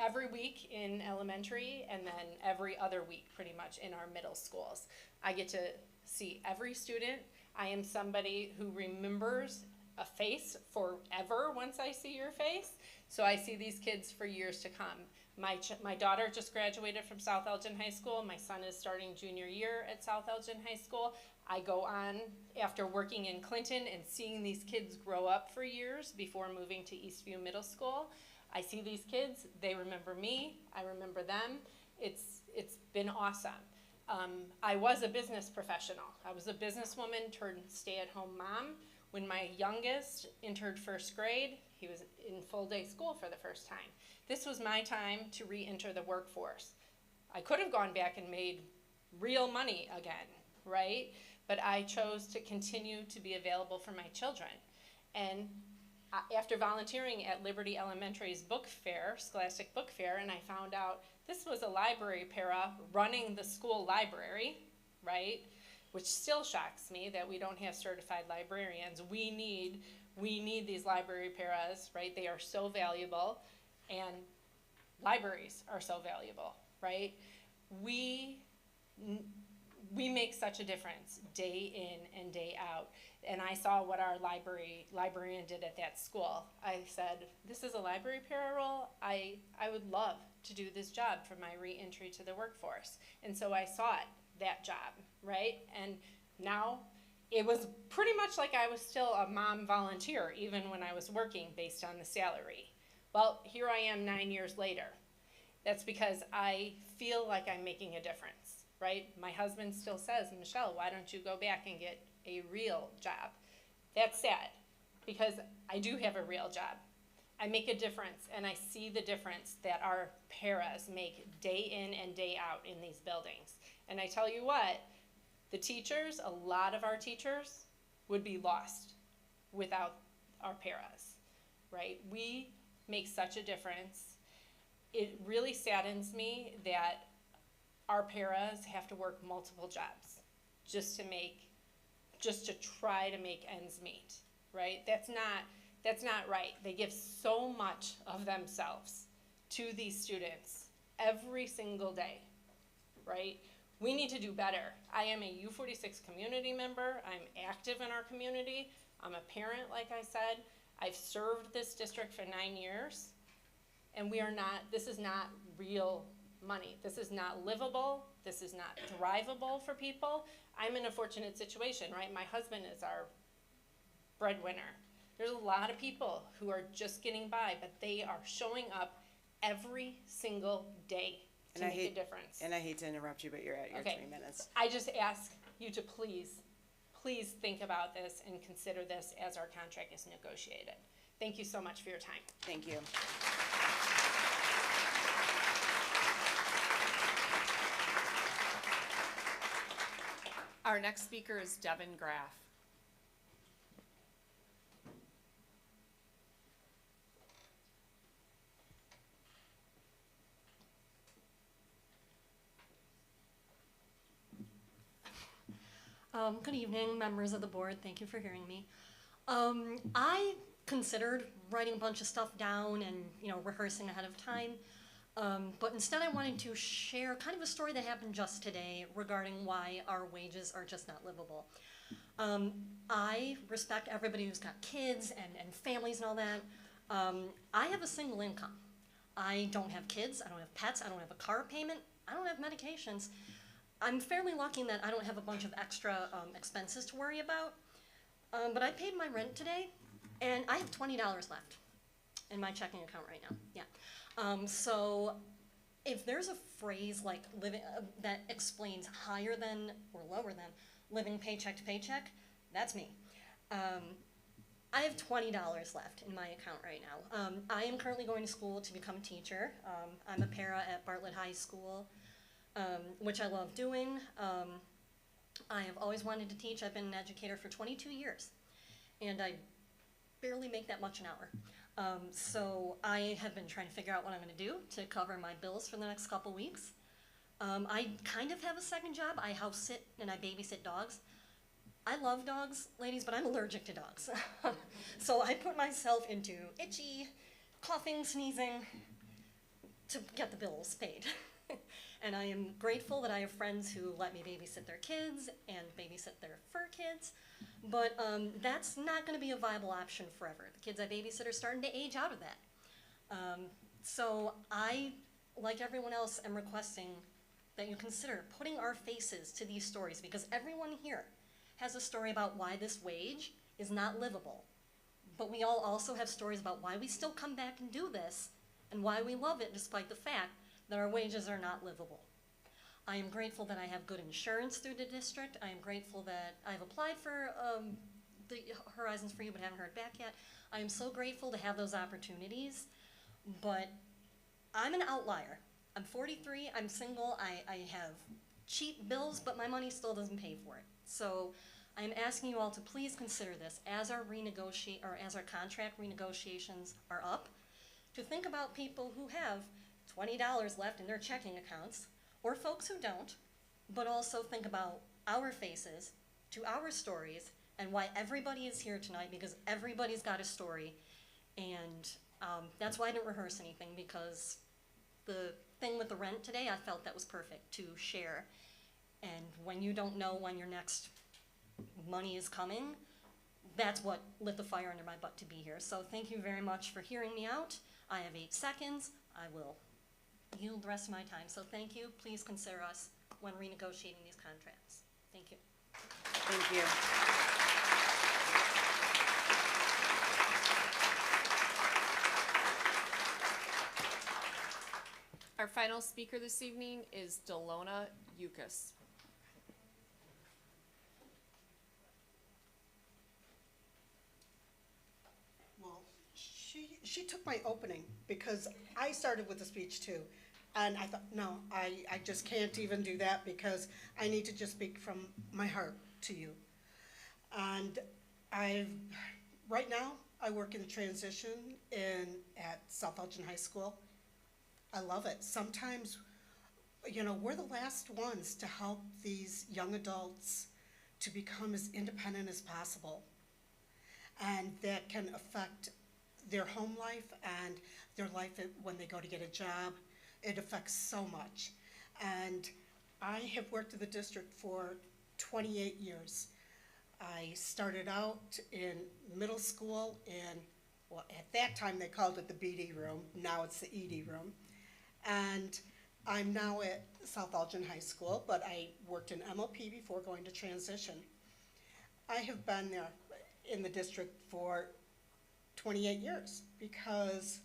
every week in elementary and then every other week pretty much in our middle schools. I get to see every student. I am somebody who remembers a face forever once I see your face. So I see these kids for years to come. My daughter just graduated from South Elgin High School. My son is starting junior year at South Elgin High School. I go on after working in Clinton and seeing these kids grow up for years before moving to Eastview Middle School. I see these kids, they remember me, I remember them. It's been awesome. I was a business professional. I was a businesswoman turned stay-at-home mom. When my youngest entered first grade, he was in full-day school for the first time. This was my time to re-enter the workforce. I could have gone back and made real money again, right? But I chose to continue to be available for my children. And after volunteering at Liberty Elementary's book fair, Scholastic Book Fair, and I found out this was a library para running the school library, right? Which still shocks me that we don't have certified librarians. We need these library paras, right? They are so valuable, and libraries are so valuable, right? We we make such a difference day in and day out. And I saw what our librarian did at that school. I said, this is a library para role. I would love to do this job for my re-entry to the workforce. And so I sought that job, right? And now it was pretty much like I was still a mom volunteer, even when I was working based on the salary. Well, here I am 9 years later. That's because I feel like I'm making a difference, right? My husband still says, Michelle, why don't you go back and get a real job? That's sad, because I do have a real job. I make a difference, and I see the difference that our paras make day in and day out in these buildings. And I tell you what, the teachers, a lot of our teachers would be lost without our paras, right? We make such a difference. It really saddens me that our paras have to work multiple jobs just to try to make ends meet, right? That's not right. They give so much of themselves to these students every single day, right? We need to do better. I am a U-46 community member. I'm active in our community. I'm a parent, like I said. I've served this district for 9 years, and this is not real money. This is not livable. This is not thrivable for people. I'm in a fortunate situation, right? My husband is our breadwinner. There's a lot of people who are just getting by, but they are showing up every single day to make a difference. And I hate to interrupt you, but you're at your 3 minutes. I just ask you to please think about this and consider this as our contract is negotiated. Thank you so much for your time. Thank you. Our next speaker is Devin Graff. Good evening, members of the board. Thank you for hearing me. I considered writing a bunch of stuff down and rehearsing ahead of time, but instead I wanted to share kind of a story that happened just today regarding why our wages are just not livable. I respect everybody who's got kids and families and all that. I have a single income. I don't have kids, I don't have pets, I don't have a car payment, I don't have medications. I'm fairly lucky in that I don't have a bunch of extra expenses to worry about, but I paid my rent today, and I have $20 left in my checking account right now. Yeah. So if there's a phrase like living that explains higher than or lower than living paycheck to paycheck, that's me. I have $20 left in my account right now. I am currently going to school to become a teacher. I'm a para at Bartlett High School. Which I love doing. I have always wanted to teach. I've been an educator for 22 years, and I barely make that much an hour. So I have been trying to figure out what I'm going to do to cover my bills for the next couple weeks. I kind of have a second job. I house sit and I babysit dogs. I love dogs, ladies, but I'm allergic to dogs. So I put myself into itchy, coughing, sneezing to get the bills paid. And I am grateful that I have friends who let me babysit their kids and babysit their fur kids, but that's not going to be a viable option forever. The kids I babysit are starting to age out of that. So I, like everyone else, am requesting that you consider putting our faces to these stories, because everyone here has a story about why this wage is not livable. But we all also have stories about why we still come back and do this, and why we love it despite the fact that our wages are not livable. I am grateful that I have good insurance through the district. I am grateful that I've applied for the Horizons for You but haven't heard back yet. I am so grateful to have those opportunities, but I'm an outlier. I'm 43, I'm single, I have cheap bills, but my money still doesn't pay for it. So I'm asking you all to please consider this as our contract renegotiations are up, to think about people who have $20 left in their checking accounts, or folks who don't, but also think about our faces to our stories and why everybody is here tonight, because everybody's got a story. And that's why I didn't rehearse anything, because the thing with the rent today, I felt that was perfect to share. And when you don't know when your next money is coming, that's what lit the fire under my butt to be here. So thank you very much for hearing me out. I have 8 seconds. I will yield the rest of my time. So thank you. Please consider us when renegotiating these contracts. Thank you. Thank you. Our final speaker this evening is Delona Yukas. Well, she took my opening because I started with the speech too. And I thought, no, I just can't even do that because I need to just speak from my heart to you. And right now, I work in transition at South Elgin High School. I love it. Sometimes, you know, we're the last ones to help these young adults to become as independent as possible. And that can affect their home life and their life when they go to get a job. It affects so much. And I have worked in the district for 28 years. I started out in middle school well, at that time they called it the BD room. Now it's the ED room. And I'm now at South Elgin High School, but I worked in MOP before going to transition. I have been there in the district for 28 years because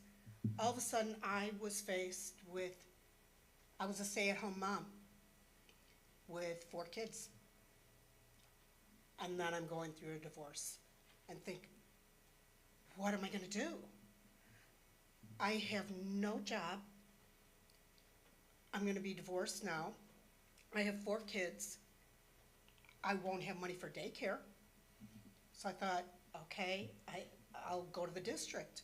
all of a sudden I was faced with, I was a stay-at-home mom with 4 kids. And then I'm going through a divorce and think, what am I gonna do? I have no job. I'm gonna be divorced now. I have 4 kids. I won't have money for daycare. So I thought, okay, I'll go to the district.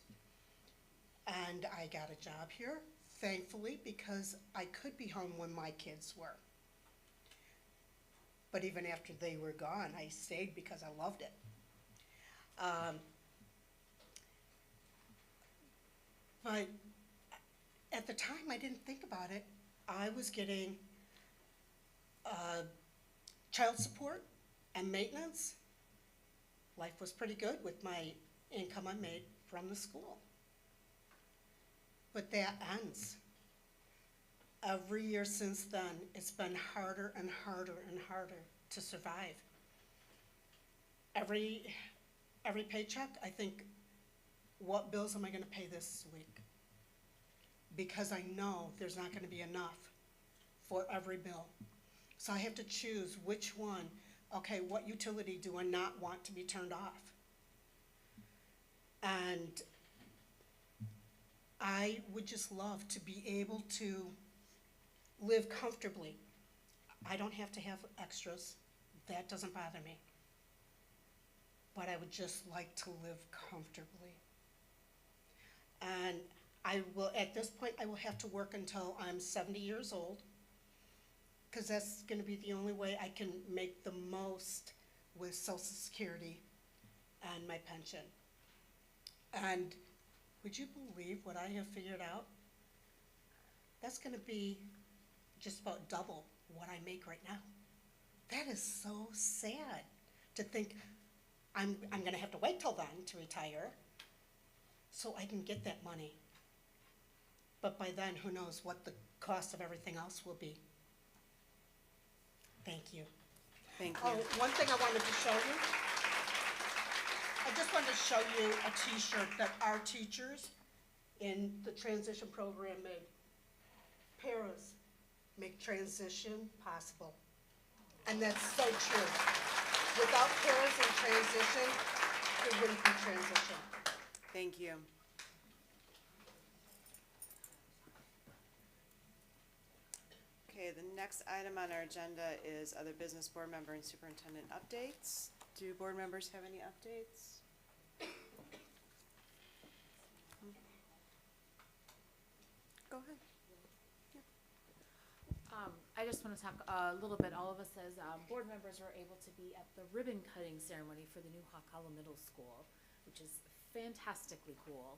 And I got a job here, thankfully, because I could be home when my kids were. But even after they were gone, I stayed because I loved it. But at the time, I didn't think about it. I was getting child support and maintenance. Life was pretty good with my income I made from the school. But that ends. Every year since then, it's been harder and harder and harder to survive. Every paycheck, I think, what bills am I gonna pay this week? Because I know there's not gonna be enough for every bill. So I have to choose which one, okay, what utility do I not want to be turned off? And I would just love to be able to live comfortably. I don't have to have extras. That doesn't bother me. But I would just like to live comfortably. And I will, at this point, I will have to work until I'm 70 years old, because that's gonna be the only way I can make the most with Social Security and my pension. And would you believe what I have figured out? That's gonna be just about double what I make right now. That is so sad to think I'm gonna have to wait till then to retire so I can get that money. But by then, who knows what the cost of everything else will be. Thank you. Thank you. Oh, one thing I wanted to show you. I just wanted to show you a t-shirt that our teachers in the transition program made. Paras make transition possible. And that's so true. Without paras in transition, there wouldn't be transition. Thank you. Okay, the next item on our agenda is other business board member and superintendent updates. Do board members have any updates? Go ahead. I just want to talk a little bit. All of us as board members were able to be at the ribbon cutting ceremony for the new Hawk Hollow Middle School, which is fantastically cool.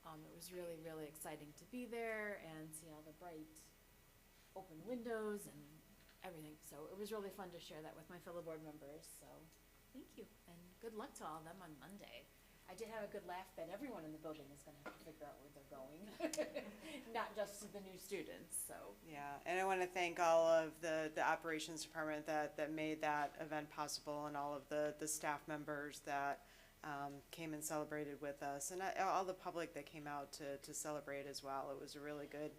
It was really, really exciting to be there and see all the bright open windows and everything. So it was really fun to share that with my fellow board members. So thank you, and good luck to all of them on Monday. I did have a good laugh that everyone in the building is going to have to figure out where they're going, not just the new students. So Yeah, and I want to thank all of the operations department that made that event possible, and all of the staff members that came and celebrated with us, and all the public that came out to celebrate as well. It was a really good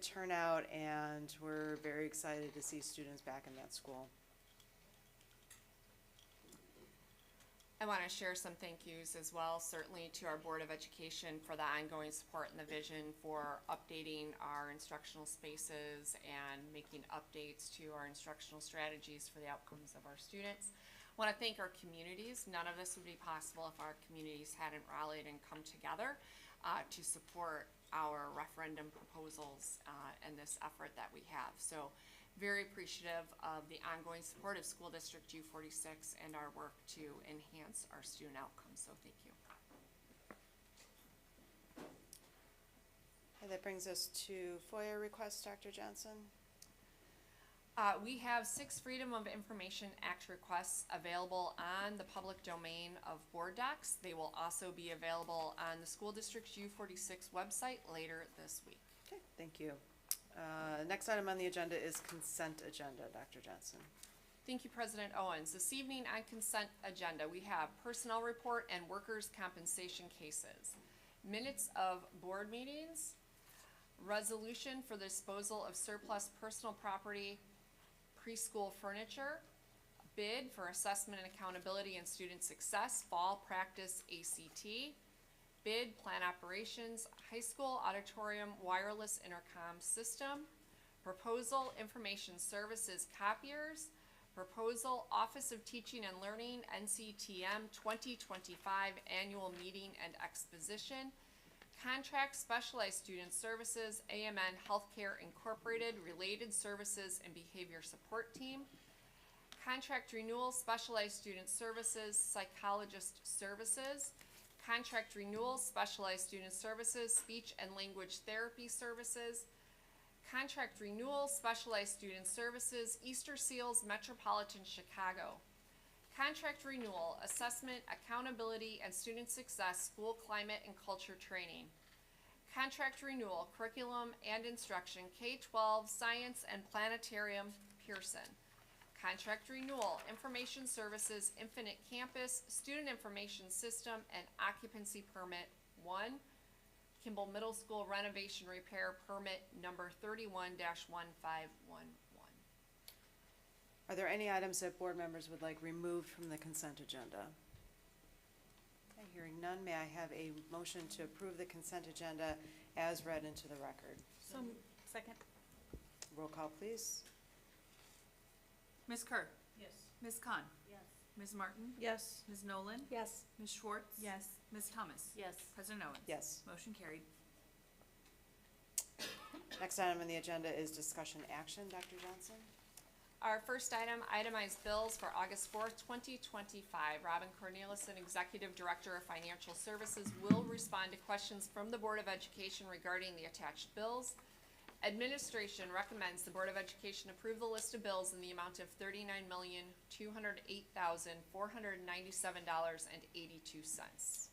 turnout, and we're very excited to see students back in that school. I want to share some thank yous as well, certainly to our Board of Education for the ongoing support and the vision for updating our instructional spaces and making updates to our instructional strategies for the outcomes of our students. I want to thank our communities. None of this would be possible if our communities hadn't rallied and come together to support our referendum proposals and this effort that we have. So very appreciative of the ongoing support of School District U-46 and our work to enhance our student outcomes. So thank you. And that brings us to FOIA requests, Dr. Johnson. We have 6 Freedom of Information Act requests available on the public domain of board docs. They will also be available on the School District U-46 website later this week. Okay, thank you. Next item on the agenda is consent agenda, Dr. Johnson. Thank you, President Owens. This evening on consent agenda, we have personnel report and workers' compensation cases, minutes of board meetings, resolution for the disposal of surplus personal property, preschool furniture, bid for assessment and accountability and student success, fall practice ACT, bid, plan operations, high school auditorium wireless intercom system, proposal, information services copiers, proposal, Office of Teaching and Learning, NCTM 2025 annual meeting and exposition, contract specialized student services, AMN Healthcare Incorporated, related services and behavior support team, contract renewal, specialized student services, psychologist services, contract renewal, specialized student services, speech and language therapy services, contract renewal, specialized student services, Easter Seals, Metropolitan Chicago, contract renewal, assessment, accountability, and student success, school climate and culture training, contract renewal, curriculum and instruction, K-12, science and planetarium, Pearson, contract renewal, information services, Infinite Campus, student information system, and occupancy permit 1, Kimball Middle School renovation repair permit number 31-1511. Are there any items that board members would like removed from the consent agenda? Okay, hearing none, may I have a motion to approve the consent agenda as read into the record? So second. Roll call, please. Ms. Kerr? Yes. Ms. Khan? Yes. Ms. Martin? Yes. Ms. Nolan? yes. Ms. Schwartz? Yes. Ms. Thomas? Yes. President Owens? Yes. Motion carried. Next item on the agenda is discussion action. Dr. Johnson? Our first item, itemized bills for August 4th, 2025. Robin Corneliuson, Executive Director of Financial Services, will respond to questions from the Board of Education regarding the attached bills. Administration recommends the Board of Education approve the list of bills in the amount of $39,208,497.82.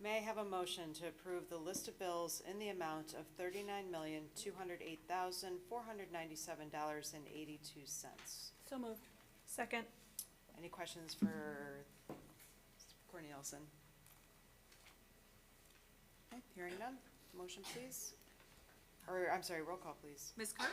May I have a motion to approve the list of bills in the amount of $39,208,497.82? So moved. Second. Any questions for Corneliuson? Okay, hearing none. Motion, please. Or, I'm sorry, roll call, please. Ms. Kerr?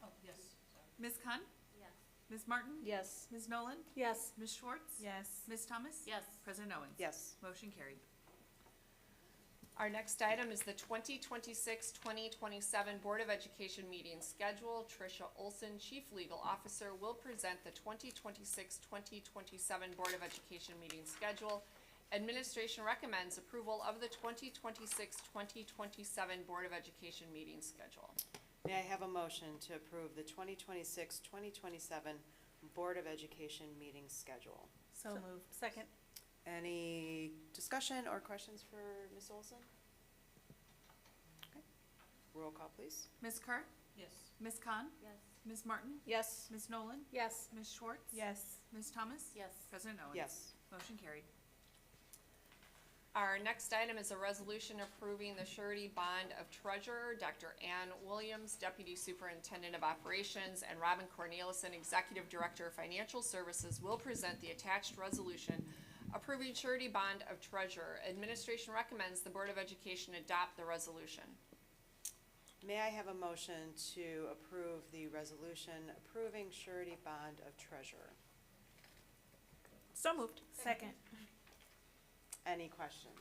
Oh, yes. Ms. Khan? Yes. Ms. Martin? Yes. Ms. Nolan? Yes. Ms. Schwartz? Yes. Ms. Thomas? Yes. President Owens? Yes. Motion carried. Our next item is the 2026-2027 Board of Education meeting schedule. Tricia Olson, Chief Legal Officer, will present the 2026-2027 Board of Education meeting schedule. Administration recommends approval of the 2026-2027 Board of Education meeting schedule. May I have a motion to approve the 2026-2027 Board of Education meeting schedule? So moved. Second. Any discussion or questions for Ms. Olson? Okay. Roll call, please. Ms. Kerr? Yes. Ms. Khan? Yes. Ms. Martin? Yes. Ms. Nolan? Yes. Ms. Schwartz? Yes. Ms. Thomas? Yes. President Owens? Yes. Motion carried. Our next item is a resolution approving the surety bond of treasurer, Dr. Ann Williams, Deputy Superintendent of Operations, and Robin Cornelison, Executive Director of Financial Services, will present the attached resolution approving surety bond of treasurer. Administration recommends the Board of Education adopt the resolution. May I have a motion to approve the resolution approving surety bond of treasurer? So moved. Second. Any questions?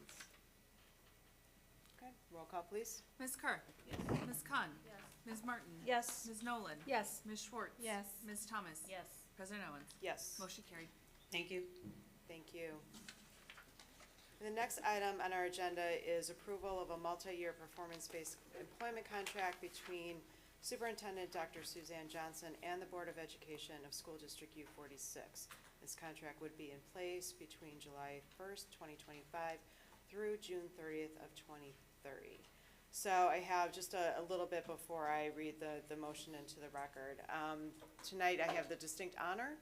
Okay, roll call, please. Ms. Kerr? Yes. Ms. Khan? Yes. Ms. Martin? Yes. Ms. Nolan? Yes. Ms. Schwartz? Yes. Ms. Thomas? Yes. President Owens? Yes. Motion carried. Thank you. Thank you. The next item on our agenda is approval of a multi-year performance-based employment contract between Superintendent Dr. Suzanne Johnson and the Board of Education of School District U-46. This contract would be in place between July 1st, 2025 through June 30th of 2030. So I have just a little bit before I read the motion into the record. Tonight I have the distinct honor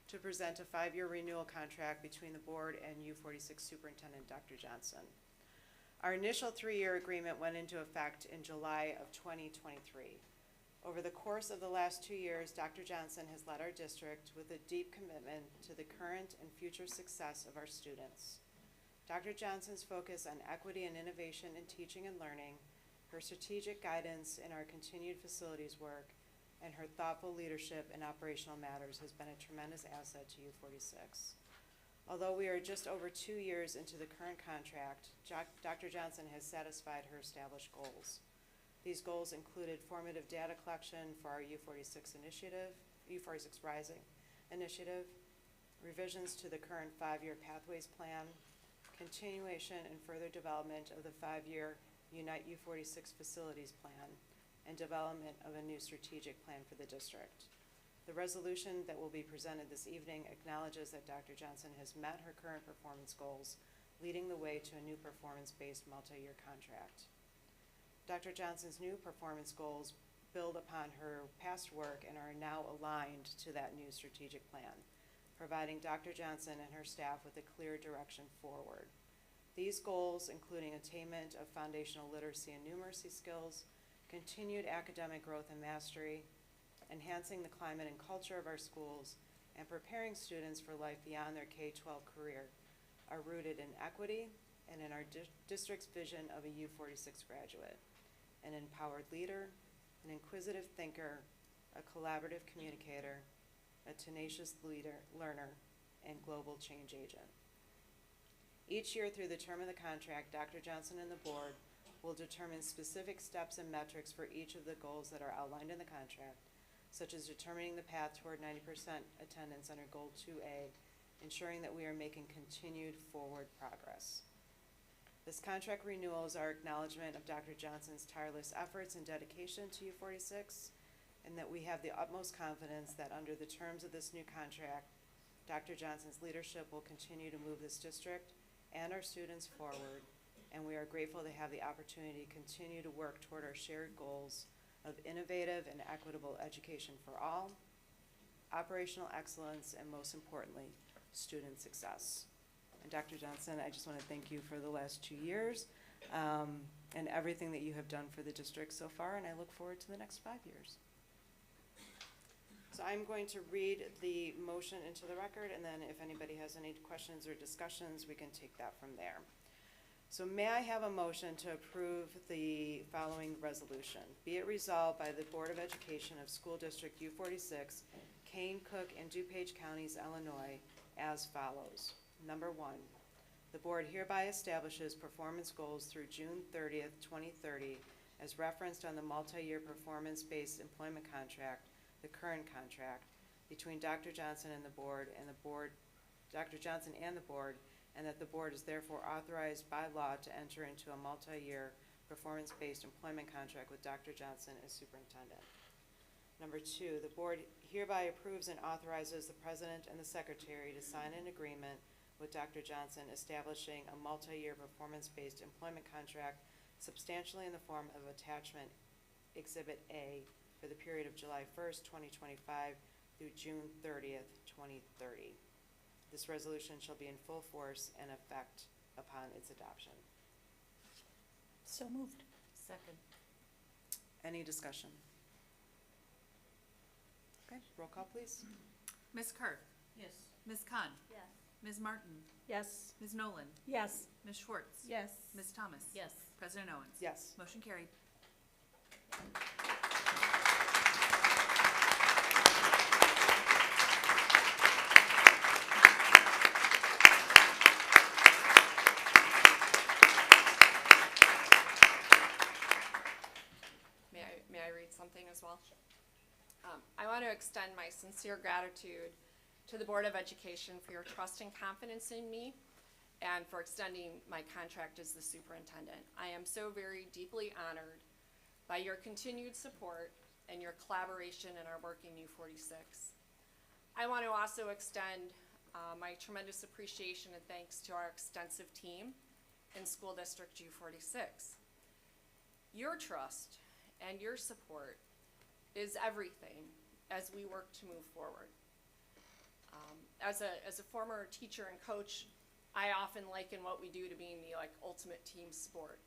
to present a 5-year renewal contract between the board and U-46 Superintendent Dr. Johnson. Our initial 3-year agreement went into effect in July of 2023. Over the course of the last 2 years, Dr. Johnson has led our district with a deep commitment to the current and future success of our students. Dr. Johnson's focus on equity and innovation in teaching and learning, her strategic guidance in our continued facilities work, and her thoughtful leadership in operational matters has been a tremendous asset to U-46. Although we are just over 2 years into the current contract, Dr. Johnson has satisfied her established goals. These goals included formative data collection for our U-46 initiative, U-46 Rising initiative, revisions to the current 5-year pathways plan, continuation and further development of the 5-year Unite U-46 facilities plan, and development of a new strategic plan for the district. The resolution that will be presented this evening acknowledges that Dr. Johnson has met her current performance goals, leading the way to a new performance-based multi-year contract. Dr. Johnson's new performance goals build upon her past work and are now aligned to that new strategic plan, providing Dr. Johnson and her staff with a clear direction forward. These goals, including attainment of foundational literacy and numeracy skills, continued academic growth and mastery, enhancing the climate and culture of our schools, and preparing students for life beyond their K-12 career, are rooted in equity and in our district's vision of a U-46 graduate, an empowered leader, an inquisitive thinker, a collaborative communicator, a tenacious learner, and global change agent. Each year through the term of the contract, Dr. Johnson and the board will determine specific steps and metrics for each of the goals that are outlined in the contract, such as determining the path toward 90% attendance under Goal 2A, ensuring that we are making continued forward progress. This contract renewal is our acknowledgement of Dr. Johnson's tireless efforts and dedication to U-46, and that we have the utmost confidence that under the terms of this new contract, Dr. Johnson's leadership will continue to move this district and our students forward, and we are grateful to have the opportunity to continue to work toward our shared goals of innovative and equitable education for all, operational excellence, and most importantly, student success. And Dr. Johnson, I just want to thank you for the last 2 years and everything that you have done for the district so far, and I look forward to the next 5 years. So I'm going to read the motion into the record, and then if anybody has any questions or discussions, we can take that from there. So may I have a motion to approve the following resolution? Be it resolved by the Board of Education of School District U-46, Kane, Cook, and DuPage Counties, Illinois, as follows. Number 1, the board hereby establishes performance goals through June 30th, 2030, as referenced on the multi-year performance-based employment contract, the current contract, between Dr. Johnson and the board, and Dr. Johnson and the board, and that the board is therefore authorized by law to enter into a multi-year performance-based employment contract with Dr. Johnson as superintendent. Number 2, the board hereby approves and authorizes the president and the secretary to sign an agreement with Dr. Johnson establishing a multi-year performance-based employment contract substantially in the form of attachment Exhibit A for the period of July 1st, 2025 through June 30th, 2030. This resolution shall be in full force and effect upon its adoption. So moved. Second. Any discussion? Okay, roll call, please. Ms. Kerr? Yes. Ms. Khan? Yes. Ms. Martin? Yes. Ms. Nolan? Yes. Ms. Schwartz? Yes. Ms. Thomas? Yes. President Owens? Yes. Motion carried. May I read something as well? I want to extend my sincere gratitude to the Board of Education for your trust and confidence in me and for extending my contract as the superintendent. I am so very deeply honored by your continued support and your collaboration in our work in U-46. I want to also extend my tremendous appreciation and thanks to our extensive team in School District U-46. Your trust and your support is everything as we work to move forward. As a former teacher and coach, I often liken what we do to being the ultimate team sport.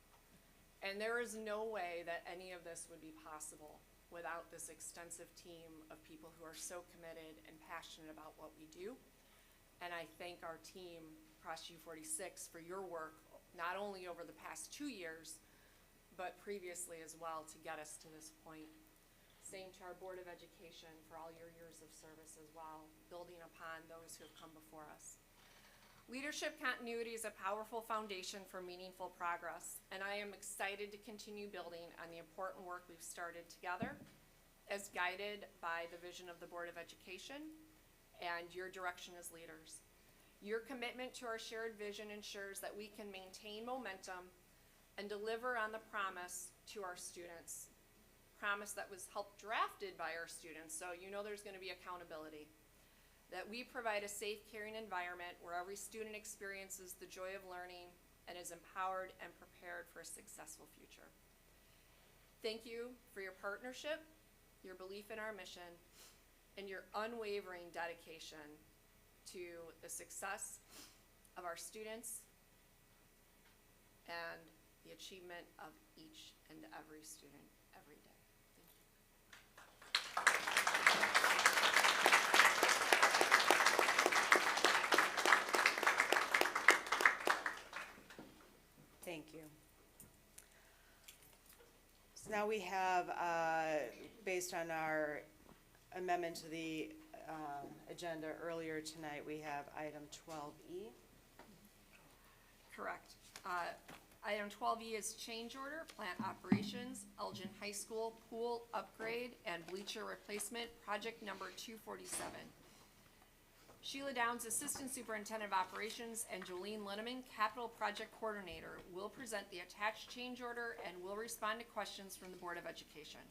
And there is no way that any of this would be possible without this extensive team of people who are so committed and passionate about what we do. And I thank our team across U-46 for your work, not only over the past 2 years, but previously as well to get us to this point. Same to our Board of Education for all your years of service as well, building upon those who have come before us. Leadership continuity is a powerful foundation for meaningful progress, and I am excited to continue building on the important work we've started together as guided by the vision of the Board of Education and your direction as leaders. Your commitment to our shared vision ensures that we can maintain momentum and deliver on the promise to our students. Promise that was helped drafted by our students, so you know there's going to be accountability. That we provide a safe, caring environment where every student experiences the joy of learning and is empowered and prepared for a successful future. Thank you for your partnership, your belief in our mission, and your unwavering dedication to the success of our students and the achievement of each and every student every day. Thank you. So now we have, based on our amendment to the agenda earlier tonight, we have item 12E. Correct. Item 12E is change order, plant operations, Elgin High School pool upgrade and bleacher replacement, project number 247. Sheila Downs, Assistant Superintendent of Operations, and Jolene Linneman, Capital Project Coordinator, will present the attached change order and will respond to questions from the Board of Education.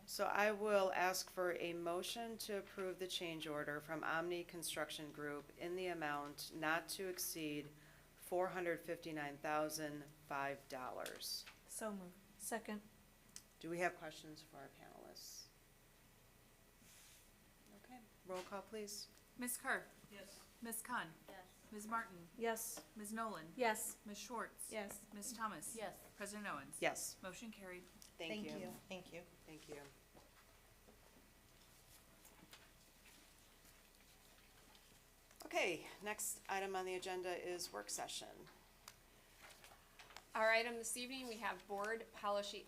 So I will ask for a motion to approve the change order from Omni Construction Group in the amount not to exceed $459,005. So moved. Second. Do we have questions for our panelists? Okay, roll call, please. Ms. Kerr? Yes. Ms. Khan? Yes. Ms. Martin? Yes. Ms. Nolan? Yes. Ms. Schwartz? Yes. Ms. Thomas? Yes. President Owens? Yes. Motion carried. Thank you. Thank you. Thank you. Okay, next item on the agenda is work session. Our item this evening, we have board policy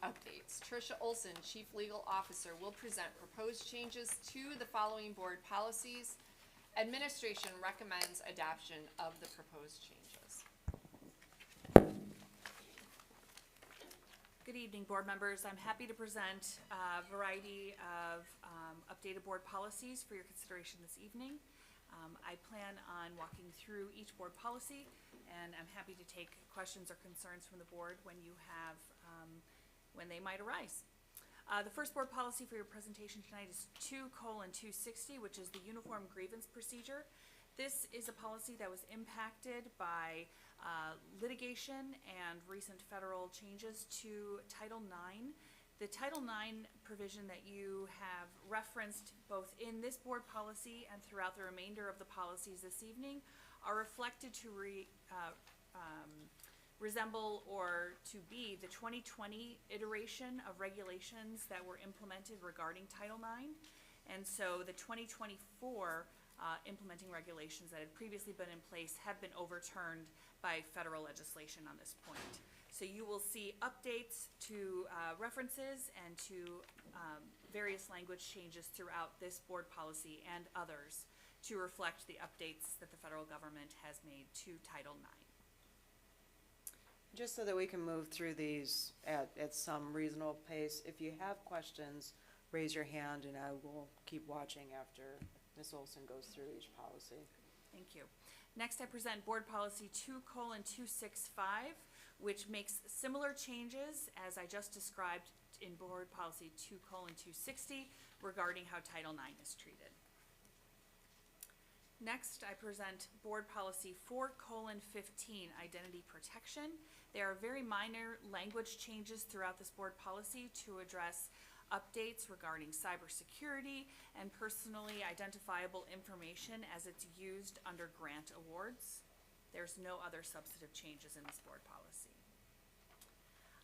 updates. Tricia Olson, Chief Legal Officer, will present proposed changes to the following board policies. Administration recommends adoption of the proposed changes. Good evening, board members. I'm happy to present a variety of updated board policies for your consideration this evening. I plan on walking through each board policy, and I'm happy to take questions or concerns from the board when you have, when they might arise. The first board policy for your presentation tonight is 2:260, which is the uniform grievance procedure. This is a policy that was impacted by litigation and recent federal changes to Title IX. The Title IX provision that you have referenced both in this board policy and throughout the remainder of the policies this evening are reflected to resemble or to be the 2020 iteration of regulations that were implemented regarding Title IX. And so the 2024 implementing regulations that had previously been in place have been overturned by federal legislation on this point. So you will see updates to references and to various language changes throughout this board policy and others to reflect the updates that the federal government has made to Title IX. Just so that we can move through these at some reasonable pace, if you have questions, raise your hand and I will keep watching after Ms. Olson goes through each policy. Thank you. Next, I present Board Policy 2:265, which makes similar changes as I just described in Board Policy 2:260 regarding how Title IX is treated. Next, I present Board Policy 4:15, Identity Protection. There are very minor language changes throughout this board policy to address updates regarding cybersecurity and personally identifiable information as it's used under grant awards. There's no other substantive changes in this board policy.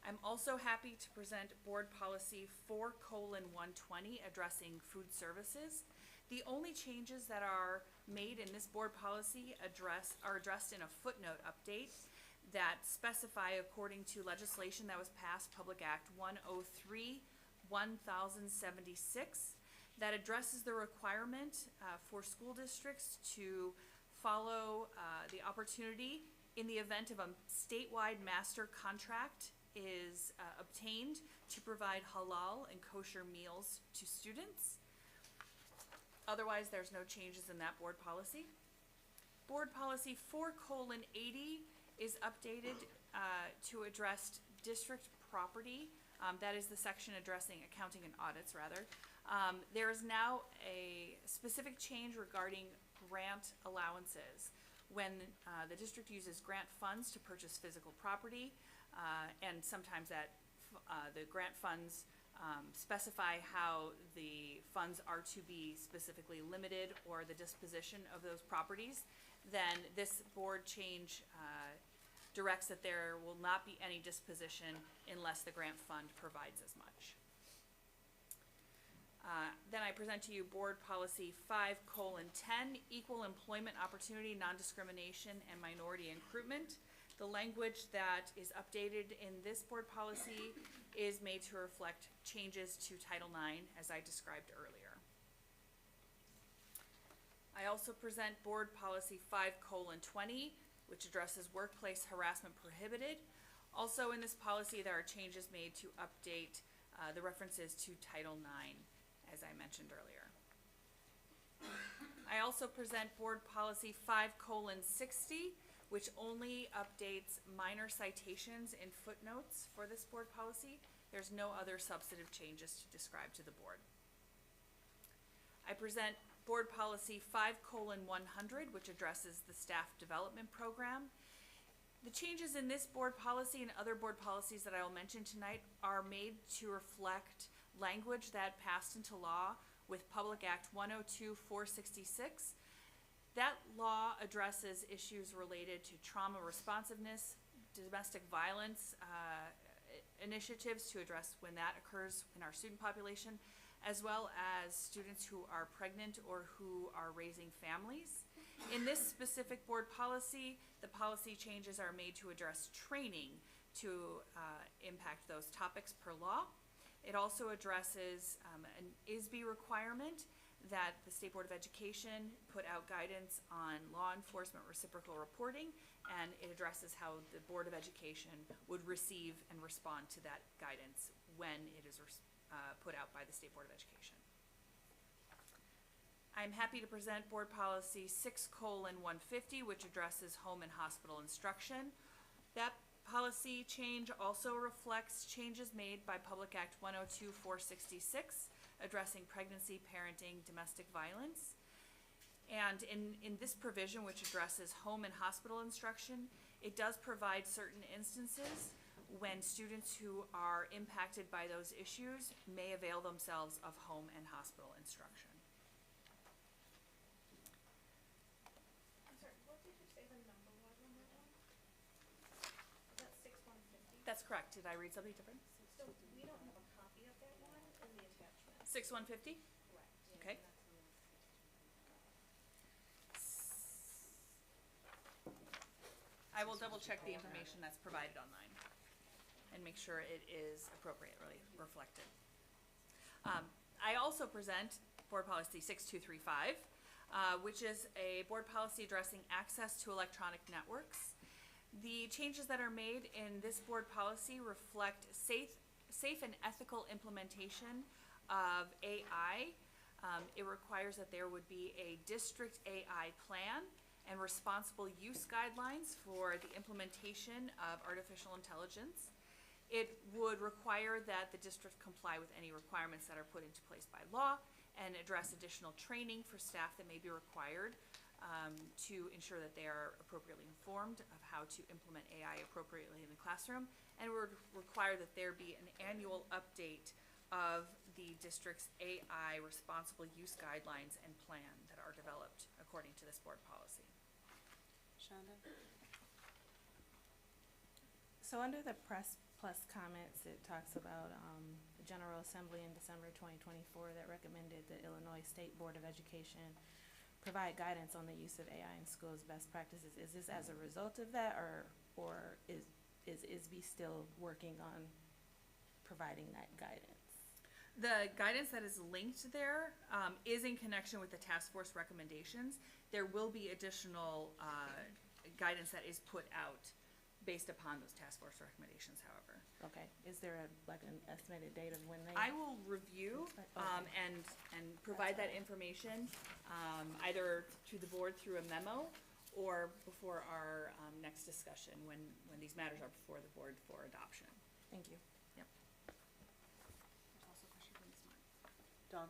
I'm also happy to present Board Policy 4:120, addressing food services. The only changes that are made in this board policy are addressed in a footnote update that specify, according to legislation that was passed, Public Act 103/1076, that addresses the requirement for school districts to follow the opportunity in the event of a statewide master contract is obtained to provide halal and kosher meals to students. Otherwise, there's no changes in that board policy. Board Policy 4:80 is updated to address district property. That is the section addressing accounting and audits, rather. There is now a specific change regarding grant allowances. When the district uses grant funds to purchase physical property, and sometimes that the grant funds specify how the funds are to be specifically limited or the disposition of those properties, then this board change directs that there will not be any disposition unless the grant fund provides as much. Then I present to you Board Policy 5:10, Equal Employment Opportunity, Non-Discrimination, and Minority Recruitment. The language that is updated in this board policy is made to reflect changes to Title IX, as I described earlier. I also present Board Policy 5:20, which addresses workplace harassment prohibited. Also in this policy, there are changes made to update the references to Title IX, as I mentioned earlier. I also present Board Policy 5:60, which only updates minor citations in footnotes for this board policy. There's no other substantive changes to describe to the board. I present Board Policy 5:100, which addresses the staff development program. The changes in this board policy and other board policies that I will mention tonight are made to reflect language that passed into law with Public Act 102/466. That law addresses issues related to trauma responsiveness, domestic violence initiatives to address when that occurs in our student population, as well as students who are pregnant or who are raising families. In this specific board policy, the policy changes are made to address training to impact those topics per law. It also addresses an ISB requirement that the State Board of Education put out guidance on law enforcement reciprocal reporting, and it addresses how the Board of Education would receive and respond to that guidance when it is put out by the State Board of Education. I'm happy to present Board Policy 6:150, which addresses home and hospital instruction. That policy change also reflects changes made by Public Act 102/466, addressing pregnancy, parenting, domestic violence. And in this provision, which addresses home and hospital instruction, it does provide certain instances when students who are impacted by those issues may avail themselves of home and hospital instruction. I'm sorry, what did you say the number was on that one? That's 6150? That's correct. Did I read something different? So we don't have a copy of that one in the attachment. 6150? Correct. Okay. I will double check the information that's provided online and make sure it is appropriately reflected. I also present Board Policy 6235, which is a board policy addressing access to electronic networks. The changes that are made in this board policy reflect safe and ethical implementation of AI. It requires that there would be a district AI plan and responsible use guidelines for the implementation of artificial intelligence. It would require that the district comply with any requirements that are put into place by law and address additional training for staff that may be required to ensure that they are appropriately informed of how to implement AI appropriately in the classroom, and would require that there be an annual update of the district's AI responsible use guidelines and plan that are developed according to this board policy. Shonda? So under the press plus comments, it talks about the General Assembly in December 2024 that recommended the Illinois State Board of Education provide guidance on the use of AI in schools, best practices. Is this as a result of that, or is ISB still working on providing that guidance? The guidance that is linked there is in connection with the task force recommendations. There will be additional guidance that is put out based upon those task force recommendations, however. Okay. Is there an estimated date of when they? I will review and provide that information either to the board through a memo or before our next discussion when these matters are before the board for adoption. Thank you. Yep. There's also a question from Ms. Martin. Dawn?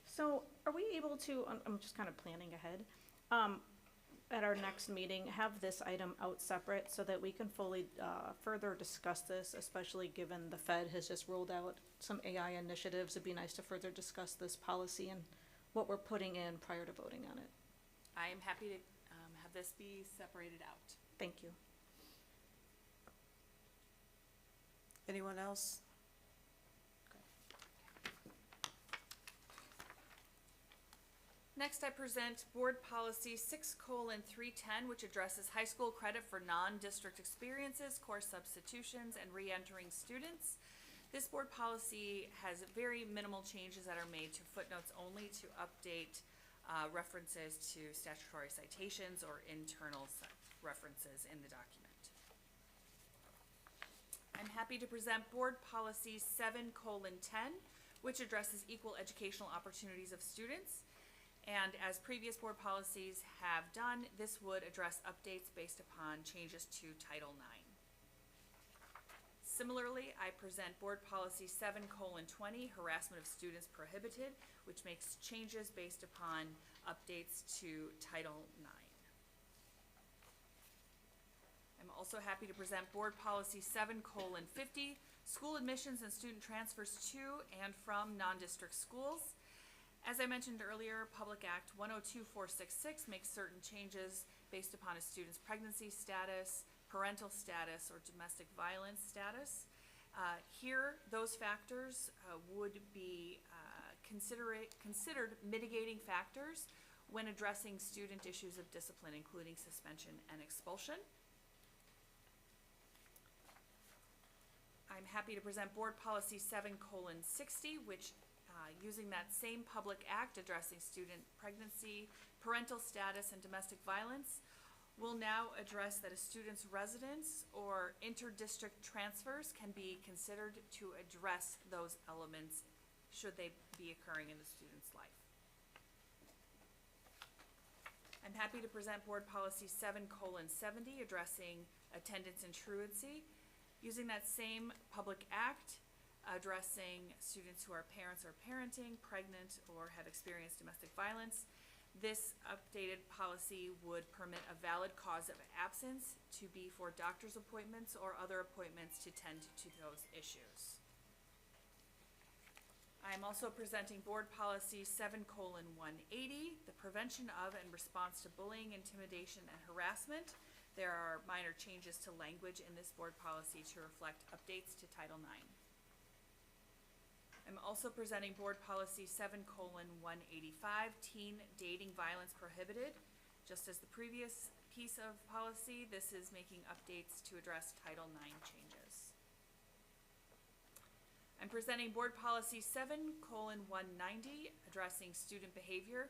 So are we able to, I'm just kind of planning ahead, at our next meeting, have this item out separate so that we can fully further discuss this, especially given the Fed has just rolled out some AI initiatives. It'd be nice to further discuss this policy and what we're putting in prior to voting on it. I am happy to have this be separated out. Thank you. Anyone else? Next, I present Board Policy 6:310, which addresses high school credit for non-district experiences, course substitutions, and re-entering students. This board policy has very minimal changes that are made to footnotes only to update references to statutory citations or internal references in the document. I'm happy to present Board Policy 7:10, which addresses equal educational opportunities of students. And as previous board policies have done, this would address updates based upon changes to Title IX. Similarly, I present Board Policy 7:20, harassment of students prohibited, which makes changes based upon updates to Title IX. I'm also happy to present Board Policy 7:50, school admissions and student transfers to and from non-district schools. As I mentioned earlier, Public Act 102466 makes certain changes based upon a student's pregnancy status, parental status, or domestic violence status. Here, those factors would be considered mitigating factors when addressing student issues of discipline, including suspension and expulsion. I'm happy to present Board Policy 7:60, which using that same public act addressing student pregnancy, parental status, and domestic violence, will now address that a student's residence or inter-district transfers can be considered to address those elements should they be occurring in the student's life. I'm happy to present Board Policy 7:70, addressing attendance and truancy, using that same public act addressing students who are parents or parenting, pregnant, or have experienced domestic violence. This updated policy would permit a valid cause of absence to be for doctor's appointments or other appointments to tend to those issues. I'm also presenting Board Policy 7:180, the prevention of and response to bullying, intimidation, and harassment. There are minor changes to language in this board policy to reflect updates to Title IX. I'm also presenting Board Policy 7:185, teen dating violence prohibited. Just as the previous piece of policy, this is making updates to address Title IX changes. I'm presenting Board Policy 7:190, addressing student behavior.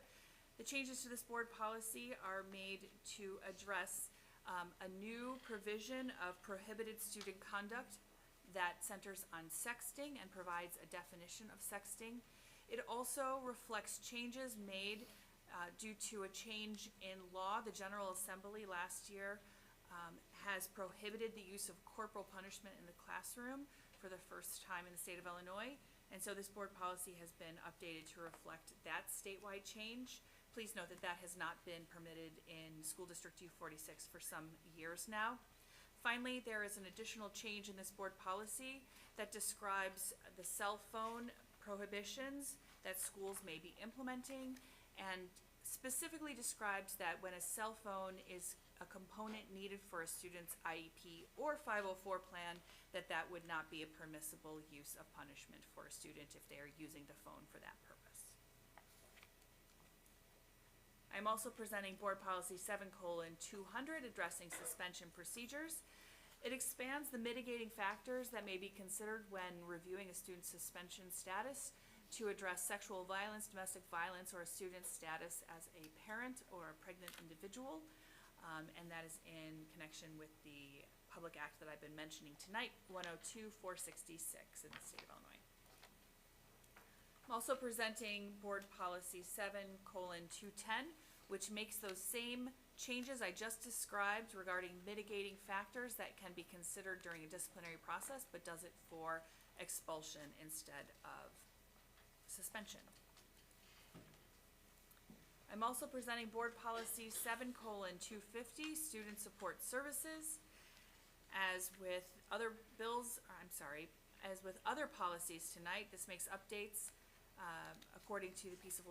The changes to this board policy are made to address a new provision of prohibited student conduct that centers on sexting and provides a definition of sexting. It also reflects changes made due to a change in law. The General Assembly last year has prohibited the use of corporal punishment in the classroom for the first time in the state of Illinois. And so this board policy has been updated to reflect that statewide change. Please note that that has not been permitted in School District U-46 for some years now. Finally, there is an additional change in this board policy that describes the cell phone prohibitions that schools may be implementing, and specifically describes that when a cell phone is a component needed for a student's IEP or 504 plan, that would not be a permissible use of punishment for a student if they are using the phone for that purpose. I'm also presenting Board Policy 7:200, addressing suspension procedures. It expands the mitigating factors that may be considered when reviewing a student's suspension status to address sexual violence, domestic violence, or a student's status as a parent or a pregnant individual. And that is in connection with the public act that I've been mentioning tonight, 102-466 in the state of Illinois. I'm also presenting Board Policy 7:210, which makes those same changes I just described regarding mitigating factors that can be considered during a disciplinary process, but does it for expulsion instead of suspension. I'm also presenting Board Policy 7:250, Student Support Services. As with other policies tonight, this makes updates according to the piece of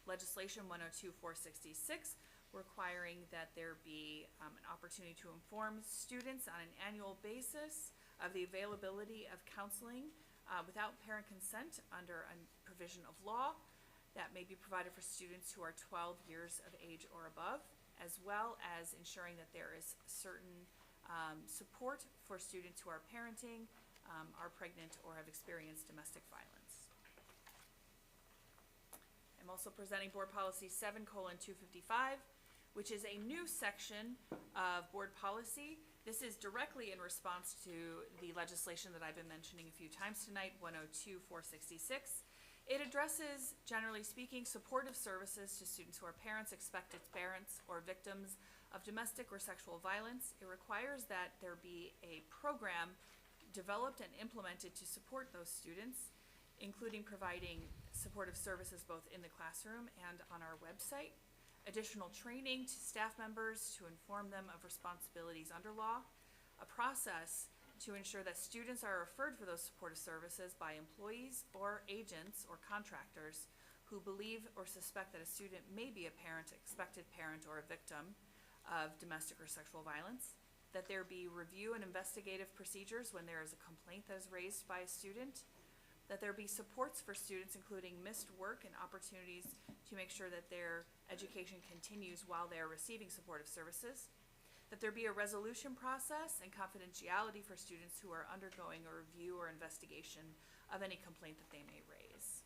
legislation 102-466, requiring that there be an opportunity to inform students on an annual basis of the availability of counseling without parent consent under a provision of law that may be provided for students who are 12 years of age or above, as well as ensuring that there is certain support for students who are parenting, are pregnant, or have experienced domestic violence. I'm also presenting Board Policy 7:255, which is a new section of board policy. This is directly in response to the legislation that I've been mentioning a few times tonight, 102-466. It addresses, generally speaking, supportive services to students who are parents, expected parents, or victims of domestic or sexual violence. It requires that there be a program developed and implemented to support those students, including providing supportive services both in the classroom and on our website, additional training to staff members to inform them of responsibilities under law, a process to ensure that students are referred for those supportive services by employees or agents or contractors who believe or suspect that a student may be a parent, expected parent, or a victim of domestic or sexual violence, that there be review and investigative procedures when there is a complaint that is raised by a student, that there be supports for students, including missed work and opportunities to make sure that their education continues while they are receiving supportive services, that there be a resolution process and confidentiality for students who are undergoing a review or investigation of any complaint that they may raise.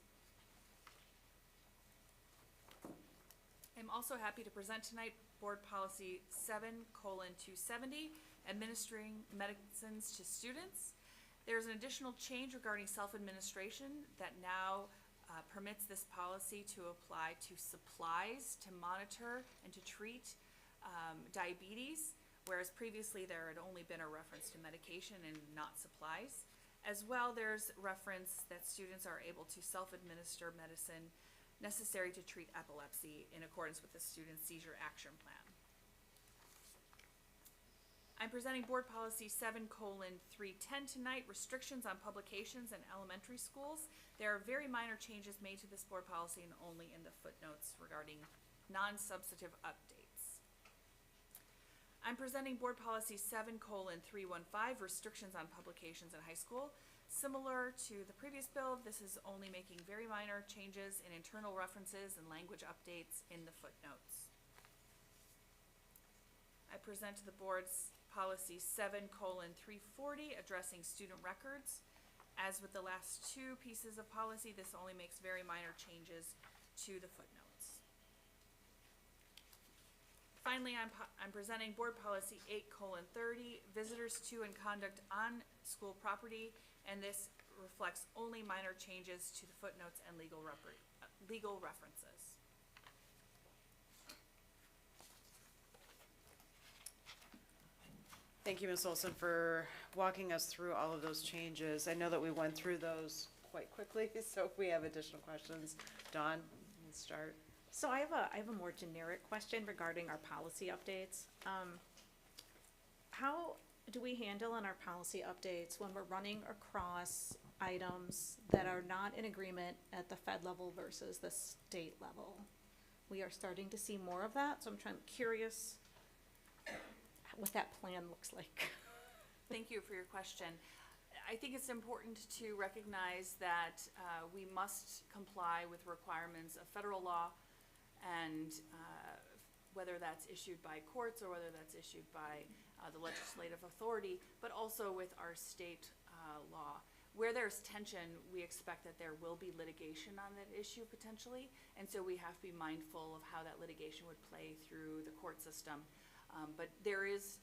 I'm also happy to present tonight Board Policy 7:270, administering medicines to students. There's an additional change regarding self-administration that now permits this policy to apply to supplies to monitor and to treat diabetes, whereas previously there had only been a reference to medication and not supplies. As well, there's reference that students are able to self-administer medicine necessary to treat epilepsy in accordance with the student's seizure action plan. I'm presenting Board Policy 7:310 tonight, restrictions on publications in elementary schools. There are very minor changes made to this board policy and only in the footnotes regarding non-substantive updates. I'm presenting Board Policy 7:315, restrictions on publications in high school. Similar to the previous bill, this is only making very minor changes in internal references and language updates in the footnotes. I present to the board's Policy 7:340, addressing student records. As with the last two pieces of policy, this only makes very minor changes to the footnotes. Finally, I'm presenting Board Policy 8:30, visitors to and conduct on school property, and this reflects only minor changes to the footnotes and legal references. Thank you, Ms. Olson, for walking us through all of those changes. I know that we went through those quite quickly, so if we have additional questions, Dawn, let's start. So I have a more generic question regarding our policy updates. How do we handle in our policy updates when we're running across items that are not in agreement at the Fed level versus the state level? We are starting to see more of that, so I'm curious what that plan looks like. Thank you for your question. I think it's important to recognize that we must comply with requirements of federal law, and whether that's issued by courts or whether that's issued by the legislative authority, but also with our state law. Where there's tension, we expect that there will be litigation on that issue potentially, and so we have to be mindful of how that litigation would play through the court system. But there is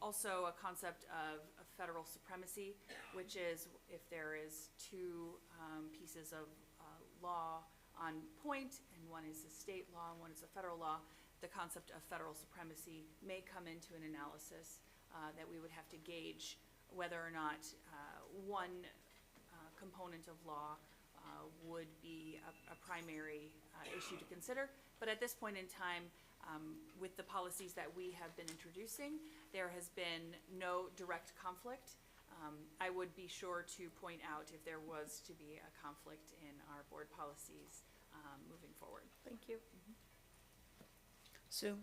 also a concept of federal supremacy, which is if there is two pieces of law on point, and one is a state law and one is a federal law, the concept of federal supremacy may come into an analysis that we would have to gauge whether or not one component of law would be a primary issue to consider. But at this point in time, with the policies that we have been introducing, there has been no direct conflict. I would be sure to point out if there was to be a conflict in our board policies moving forward. Thank you. Sue?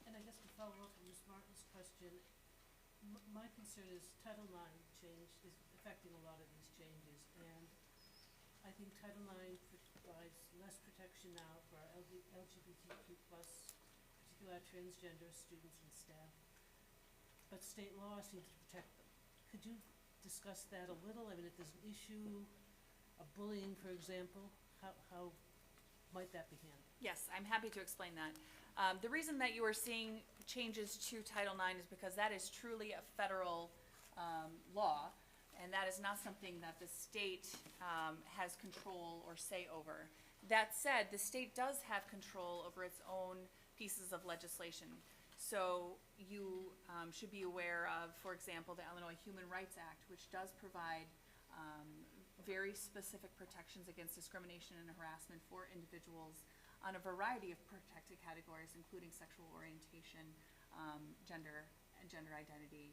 And I guess to follow up on Ms. Martin's question, my concern is Title IX change is affecting a lot of these changes, and I think Title IX provides less protection now for our LGBTQ+, particularly our transgender students and staff, but state law seems to protect them. Could you discuss that a little? I mean, if there's an issue of bullying, for example, how might that be handled? Yes, I'm happy to explain that. The reason that you are seeing changes to Title IX is because that is truly a federal law, and that is not something that the state has control or say over. That said, the state does have control over its own pieces of legislation. So you should be aware of, for example, the Illinois Human Rights Act, which does provide very specific protections against discrimination and harassment for individuals on a variety of protected categories, including sexual orientation, gender, and gender identity.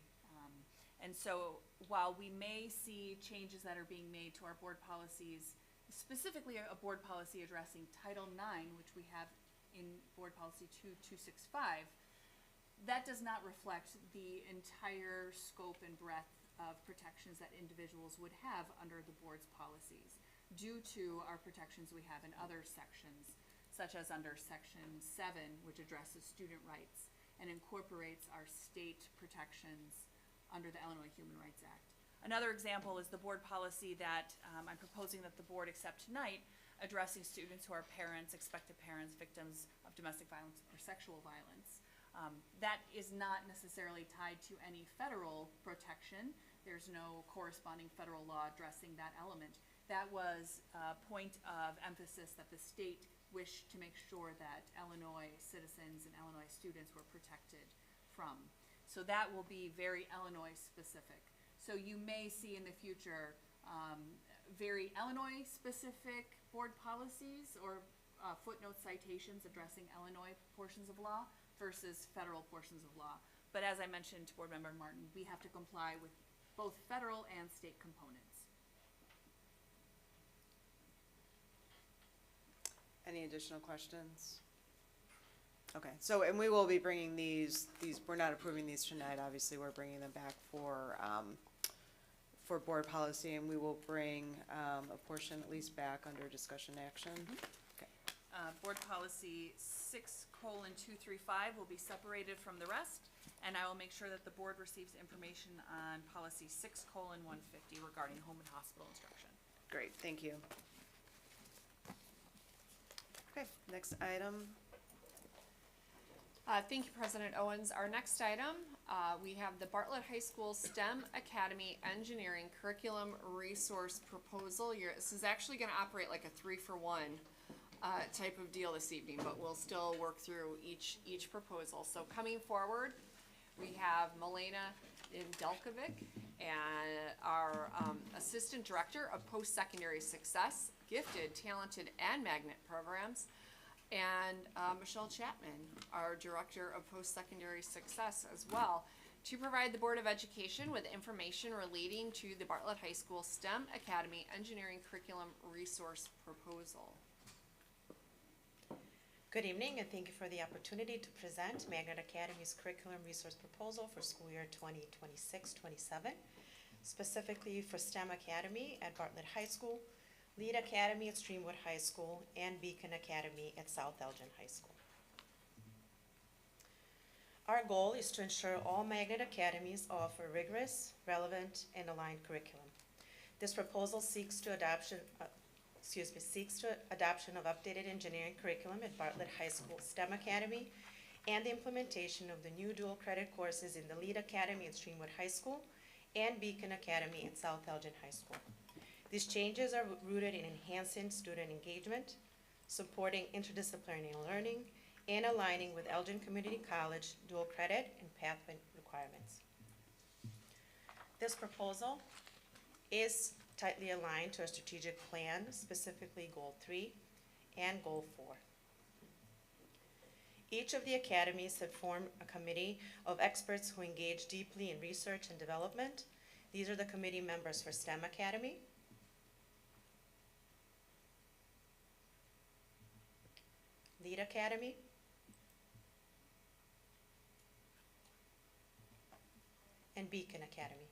And so while we may see changes that are being made to our board policies, specifically a board policy addressing Title IX, which we have in Board Policy 2265, that does not reflect the entire scope and breadth of protections that individuals would have under the board's policies due to our protections we have in other sections, such as under Section 7, which addresses student rights and incorporates our state protections under the Illinois Human Rights Act. Another example is the board policy that I'm proposing that the board accept tonight, addressing students who are parents, expected parents, victims of domestic violence or sexual violence. That is not necessarily tied to any federal protection. There's no corresponding federal law addressing that element. That was a point of emphasis that the state wished to make sure that Illinois citizens and Illinois students were protected from. So that will be very Illinois specific. So you may see in the future very Illinois specific board policies or footnote citations addressing Illinois portions of law versus federal portions of law. But as I mentioned to Board Member Martin, we have to comply with both federal and state components. Any additional questions? Okay, so, and we will be bringing these, we're not approving these tonight, obviously, we're bringing them back for board policy, and we will bring, a portion at least back under discussion action. Okay. Board policy 6:235 will be separated from the rest, and I will make sure that the board receives information on policy 6:150 regarding home and hospital instruction. Great, thank you. Okay, next item. Thank you, President Owens. Our next item, we have the Bartlett High School STEM Academy Engineering Curriculum Resource Proposal. This is actually going to operate like a 3-for-1 type of deal this evening, but we'll still work through each proposal. So coming forward, we have Milena Indelkovic and our Assistant Director of Post-Secondary Success, Gifted, Talented, and Magnet Programs, and Michelle Chapman, our Director of Post-Secondary Success as well, to provide the Board of Education with information relating to the Bartlett High School STEM Academy Engineering Curriculum Resource Proposal. Good evening, and thank you for the opportunity to present Magnet Academy's Curriculum Resource Proposal for school year 2026-27, specifically for STEM Academy at Bartlett High School, Lead Academy at Streamwood High School, and Beacon Academy at South Elgin High School. Our goal is to ensure all Magnet Academies offer rigorous, relevant, and aligned curriculum. This proposal seeks to adoption of updated engineering curriculum at Bartlett High School STEM Academy and the implementation of the new dual credit courses in the Lead Academy at Streamwood High School and Beacon Academy at South Elgin High School. These changes are rooted in enhancing student engagement, supporting interdisciplinary learning, and aligning with Elgin Community College dual credit and pathway requirements. This proposal is tightly aligned to our strategic plan, specifically Goal 3 and Goal 4. Each of the academies have formed a committee of experts who engage deeply in research and development. These are the committee members for STEM Academy, Lead Academy, and Beacon Academy.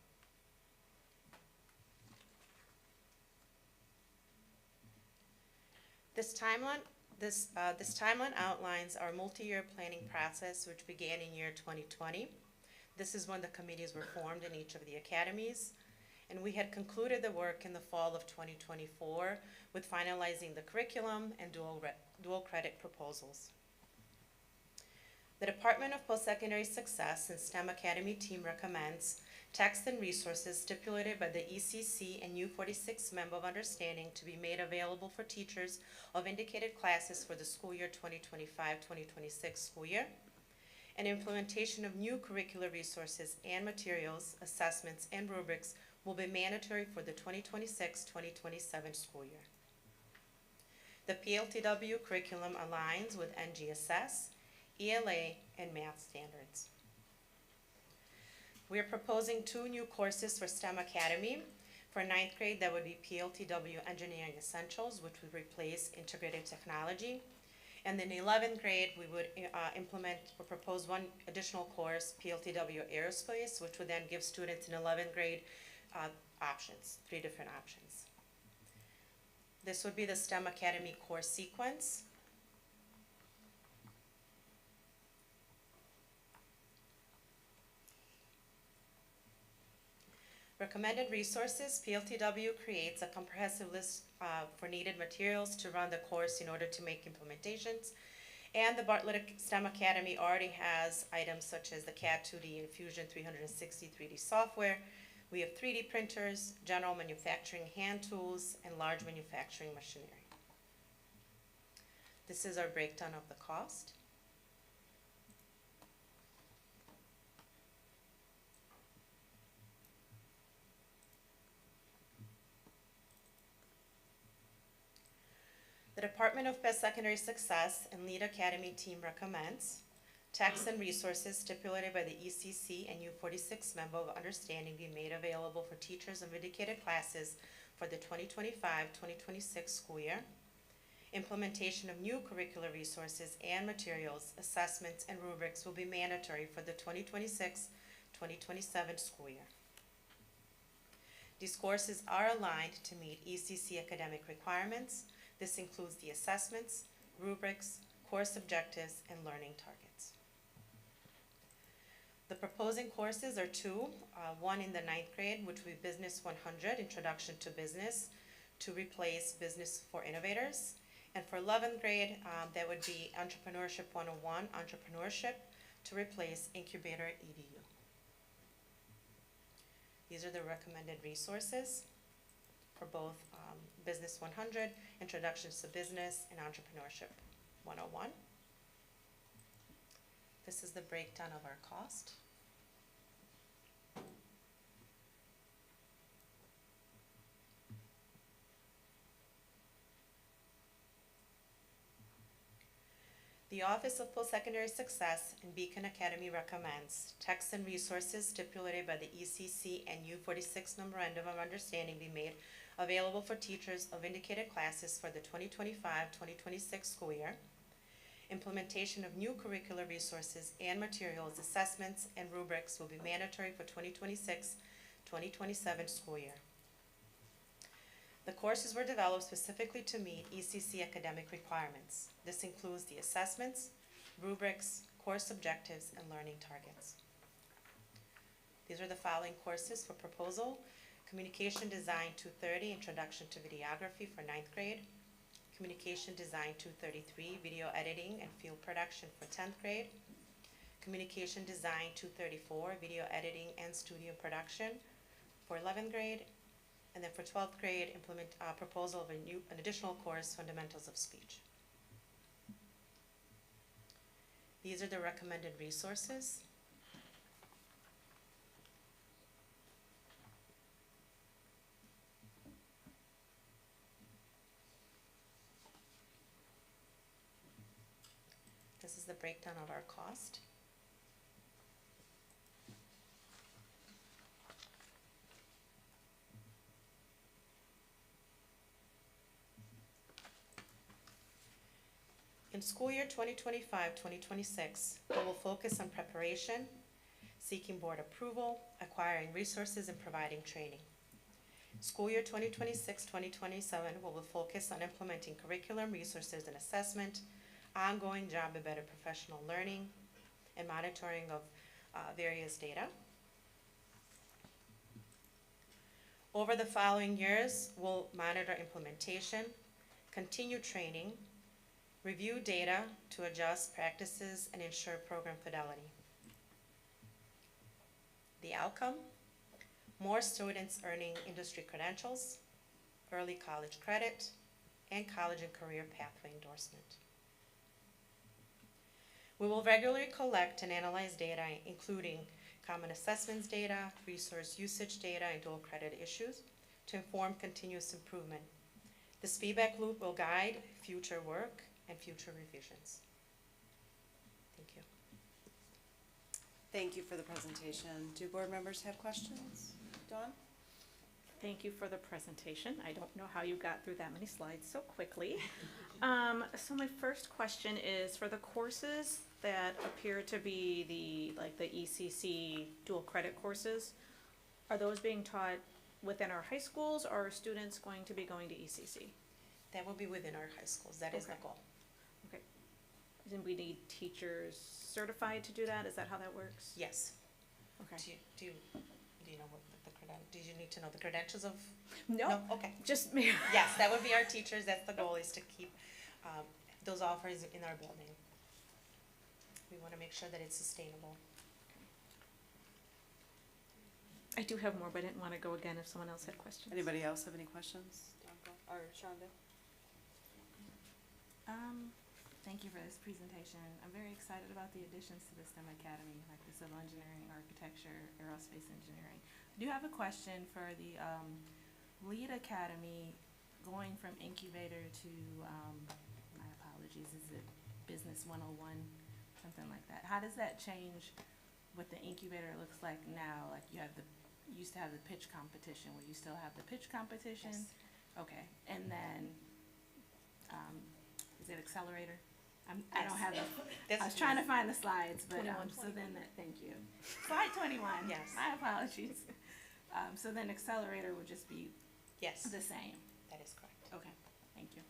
This timeline outlines our multi-year planning process, which began in year 2020. This is when the committees were formed in each of the academies, and we had concluded the work in the fall of 2024 with finalizing the curriculum and dual credit proposals. The Department of Post-Secondary Success and STEM Academy team recommends text and resources stipulated by the ECC and U-46 Memo of Understanding to be made available for teachers of indicated classes for the school year 2025-2026 school year, and implementation of new curricular resources and materials, assessments, and rubrics will be mandatory for the 2026-2027 school year. The PLTW curriculum aligns with NGSS, ELA, and math standards. We are proposing 2 new courses for STEM Academy. For 9th grade, that would be PLTW Engineering Essentials, which would replace Integrated Technology. And then in 11th grade, we would implement or propose 1 additional course, PLTW Aerospace, which would then give students in 11th grade options, 3 different options. This would be the STEM Academy course sequence. Recommended resources, PLTW creates a comprehensive list for needed materials to run the course in order to make implementations. And the Bartlett STEM Academy already has items such as the CAD 2D and Fusion 360 3D software. We have 3D printers, general manufacturing hand tools, and large manufacturing machinery. This is our breakdown of the cost. The Department of Post-Secondary Success and Lead Academy team recommends tax and resources stipulated by the ECC and U-46 Memo of Understanding be made available for teachers of indicated classes for the 2025-2026 school year. Implementation of new curricular resources and materials, assessments, and rubrics will be mandatory for the 2026-2027 school year. These courses are aligned to meet ECC academic requirements. This includes the assessments, rubrics, course objectives, and learning targets. The proposing courses are two, one in the 9th grade, which will be Business 100, Introduction to Business, to replace Business for Innovators. And for 11th grade, that would be Entrepreneurship 101, Entrepreneurship, to replace Incubator EDU. These are the recommended resources for both Business 100, Introductions to Business, and Entrepreneurship 101. This is the breakdown of our cost. The Office of Post-Secondary Success and Beacon Academy recommends text and resources stipulated by the ECC and U-46 Memorandum of Understanding be made available for teachers of indicated classes for the 2025-2026 school year. Implementation of new curricular resources and materials, assessments, and rubrics will be mandatory for 2026-2027 school year. The courses were developed specifically to meet ECC academic requirements. This includes the assessments, rubrics, course objectives, and learning targets. These are the following courses for proposal: Communication Design 230, Introduction to Videography for 9th grade. Communication Design 233, Video Editing and Field Production for 10th grade. Communication Design 234, Video Editing and Studio Production for 11th grade. And then for 12th grade, proposal of an additional course, Fundamentals of Speech. These are the recommended resources. This is the breakdown of our cost. In school year 2025-2026, we will focus on preparation, seeking board approval, acquiring resources, and providing training. School year 2026-2027, we will focus on implementing curriculum, resources, and assessment, ongoing job-embedded professional learning, and monitoring of various data. Over the following years, we'll monitor implementation, continue training, review data to adjust practices and ensure program fidelity. The outcome: more students earning industry credentials, early college credit, and college and career pathway endorsement. We will regularly collect and analyze data, including common assessments data, resource usage data, and dual credit issues, to inform continuous improvement. This feedback loop will guide future work and future revisions. Thank you. Thank you for the presentation. Do board members have questions? Dawn? Thank you for the presentation. I don't know how you got through that many slides so quickly. So my first question is, for the courses that appear to be the ECC dual credit courses, are those being taught within our high schools, or are students going to be going to ECC? That will be within our high schools. That is the goal. Okay. And we need teachers certified to do that? Is that how that works? Yes. Okay. Do you know what the did you need to know the credentials of? No. Okay. Just me. Yes, that would be our teachers. That's the goal, is to keep those offers in our building. We want to make sure that it's sustainable. I do have more, but I didn't want to go again if someone else had questions. Anybody else have any questions? Or Shonda? Thank you for this presentation. I'm very excited about the additions to the STEM Academy, like the civil engineering, architecture, aerospace engineering. I do have a question for the Lead Academy. going from incubator to, my apologies, is it Business 101, something like that? How does that change what the incubator looks like now? Like you used to have the pitch competition. Will you still have the pitch competition? Yes. Okay, and then, is it accelerator? I don't have I was trying to find the slides, but, so then, thank you. Slide 21. Yes. My apologies. So then accelerator would just be Yes, the same. that is correct. Okay, thank you.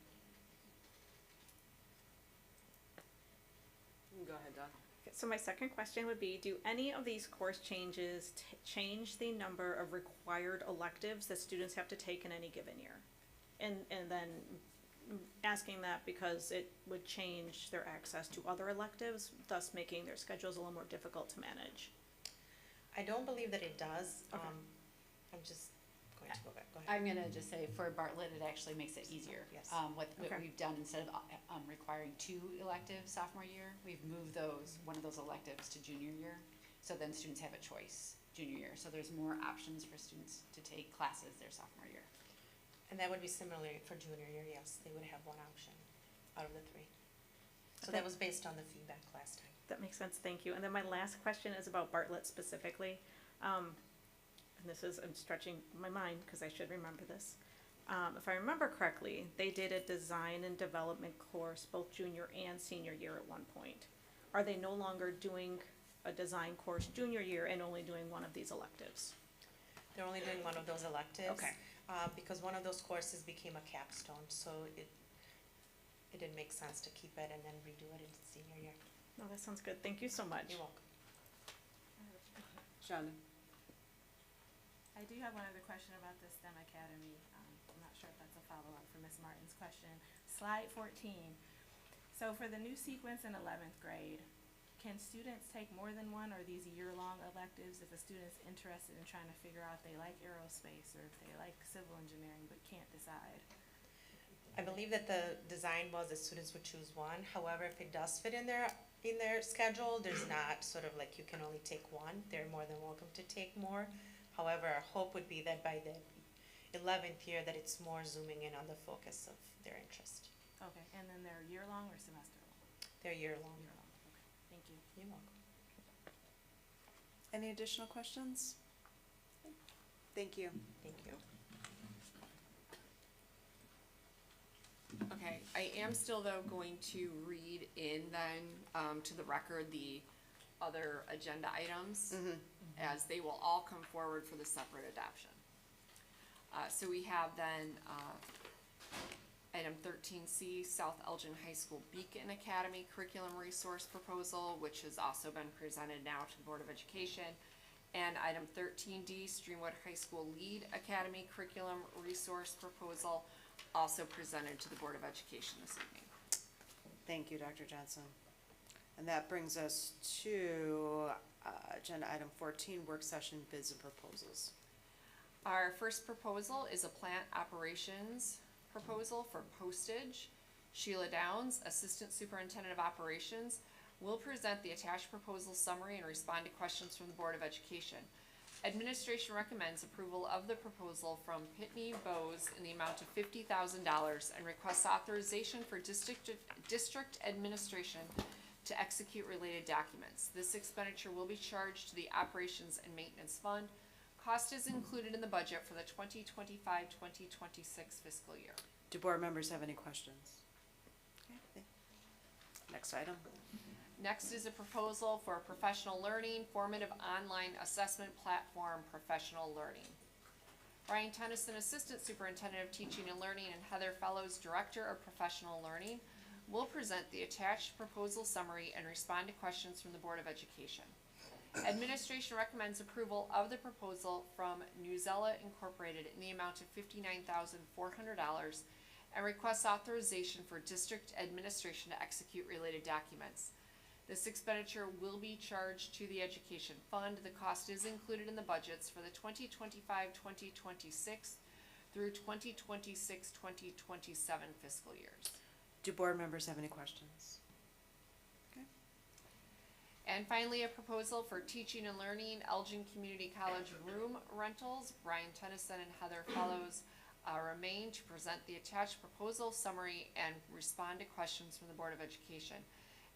Go ahead, Dawn. So my second question would be, do any of these course changes change the number of required electives that students have to take in any given year? And then asking that because it would change their access to other electives, thus making their schedules a little more difficult to manage. I don't believe that it does. I'm just going to go back. Go ahead. I'm gonna just say for Bartlett, it actually makes it easier. Yes. What Okay. we've done, instead of requiring 2 electives sophomore year, we've moved one of those electives to junior year. So then students have a choice junior year. So there's more options for students to take classes their sophomore year. And that would be similar for junior year, yes. They would have one option out of the 3. So that was based on the feedback last time. That makes sense, thank you. And then my last question is about Bartlett specifically. And this is, I'm stretching my mind because I should remember this. If I remember correctly, they did a design and development course both junior and senior year at one point. Are they no longer doing a design course junior year and only doing one of these electives? They're only doing one of those electives. Okay. Because one of those courses became a capstone, so it didn't make sense to keep it and then redo it in senior year. No, that sounds good. Thank you so much. You're welcome. Shonda. I do have one other question about the STEM Academy. I'm not sure if that's a follow-up for Ms. Martin's question. Slide 14. So for the new sequence in 11th grade, can students take more than one, or are these year-long electives if a student's interested in trying to figure out if they like aerospace or if they like civil engineering but can't decide? I believe that the design was that students would choose one. However, if it does fit in their schedule, there's not sort of like you can only take one. They're more than welcome to take more. However, our hope would be that by the 11th year that it's more zooming in on the focus of their interest. Okay, and then they're year-long or semester-long? They're year-long. Year-long, okay. Thank you. You're welcome. Any additional questions? Thank you. Thank you. Okay, I am still though going to read in then to the record the other agenda items as they will all come forward for the separate adoption. So we have then item 13C, South Elgin High School Beacon Academy Curriculum Resource Proposal, which has also been presented now to the Board of Education. And item 13D, Streamwood High School Lead Academy Curriculum Resource Proposal, also presented to the Board of Education this evening. Thank you, Dr. Johnson. And that brings us to agenda item 14, work session bids and proposals. Our first proposal is a plant operations proposal for postage. Sheila Downs, Assistant Superintendent of Operations, will present the attached proposal summary and respond to questions from the Board of Education. Administration recommends approval of the proposal from Pitney Bowes in the amount of $50,000 and requests authorization for district administration to execute related documents. This expenditure will be charged to the Operations and Maintenance Fund. Cost is included in the budget for the 2025-2026 fiscal year. Do board members have any questions? Okay. Next item. Next is a proposal for a professional learning formative online assessment platform, Professional Learning. Brian Tennyson, Assistant Superintendent of Teaching and Learning, and Heather Fellows, Director of Professional Learning, will present the attached proposal summary and respond to questions from the Board of Education. Administration recommends approval of the proposal from Newzella Incorporated in the amount of $59,400 and requests authorization for district administration to execute related documents. This expenditure will be charged to the Education Fund. The cost is included in the budgets for the 2025-2026 through 2026-2027 fiscal years. Do board members have any questions? Okay. And finally, a proposal for teaching and learning Elgin Community College room rentals. Brian Tennyson and Heather Fellows remain to present the attached proposal summary and respond to questions from the Board of Education.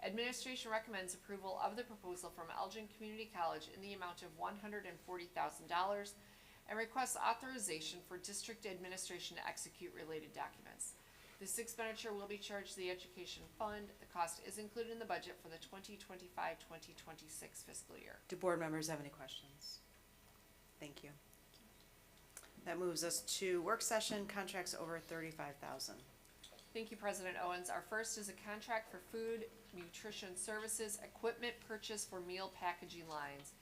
Administration recommends approval of the proposal from Elgin Community College in the amount of $140,000 and requests authorization for district administration to execute related documents. This expenditure will be charged to the education fund. The cost is included in the budget for the 2025-2026 fiscal year. Do board members have any questions? Thank you. That moves us to work session, contracts over $35,000. Thank you, President Owens. Our first is a contract for food nutrition services equipment purchase for meal packaging lines.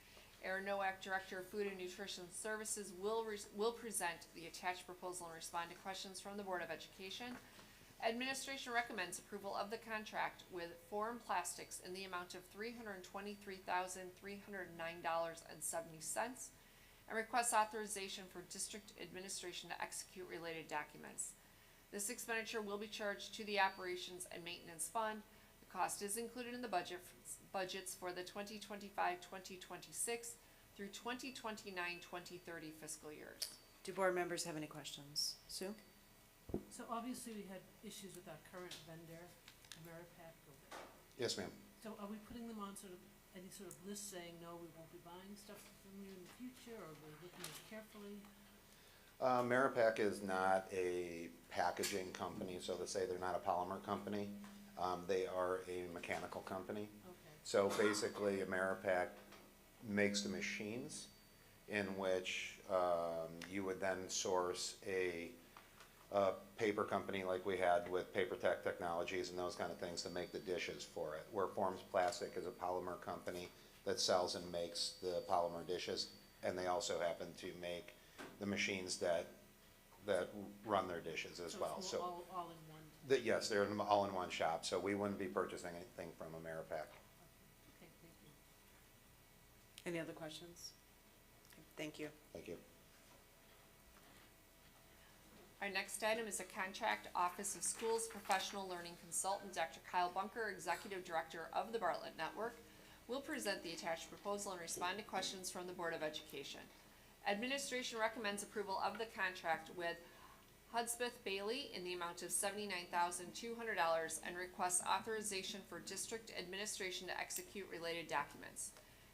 Aaron Nowak, Director of Food and Nutrition Services, will present the attached proposal and respond to questions from the Board of Education. Administration recommends approval of the contract with Forum Plastics in the amount of $323,309.70 and requests authorization for district administration to execute related documents. This expenditure will be charged to the Operations and Maintenance Fund. The cost is included in the budgets for the 2025-2026 through 2029-2030 fiscal years. Do board members have any questions? Sue? So obviously we had issues with our current vendor, Ameripac. Yes, ma'am. So are we putting them on sort of any sort of list saying, no, we won't be buying stuff from you in the future, or we're looking at it carefully? Ameripac is not a packaging company, so to say they're not a polymer company. They are a mechanical company. Okay. So basically, Ameripac makes the machines in which you would then source a paper company like we had with Paper Tech Technologies and those kind of things to make the dishes for it. Where Forms Plastic is a polymer company that sells and makes the polymer dishes, and they also happen to make the machines that run their dishes as well. It's So all in one. yes, they're all in one shop, so we wouldn't be purchasing anything from Ameripac. Okay, thank you. Any other questions? Okay, thank you. Thank you. Our next item is a contract Office of Schools Professional Learning Consultant. Dr. Kyle Bunker, Executive Director of the Bartlett Network, will present the attached proposal and respond to questions from the Board of Education. Administration recommends approval of the contract with Hudspeth Bailey in the amount of $79,200 and requests authorization for district administration to execute related documents.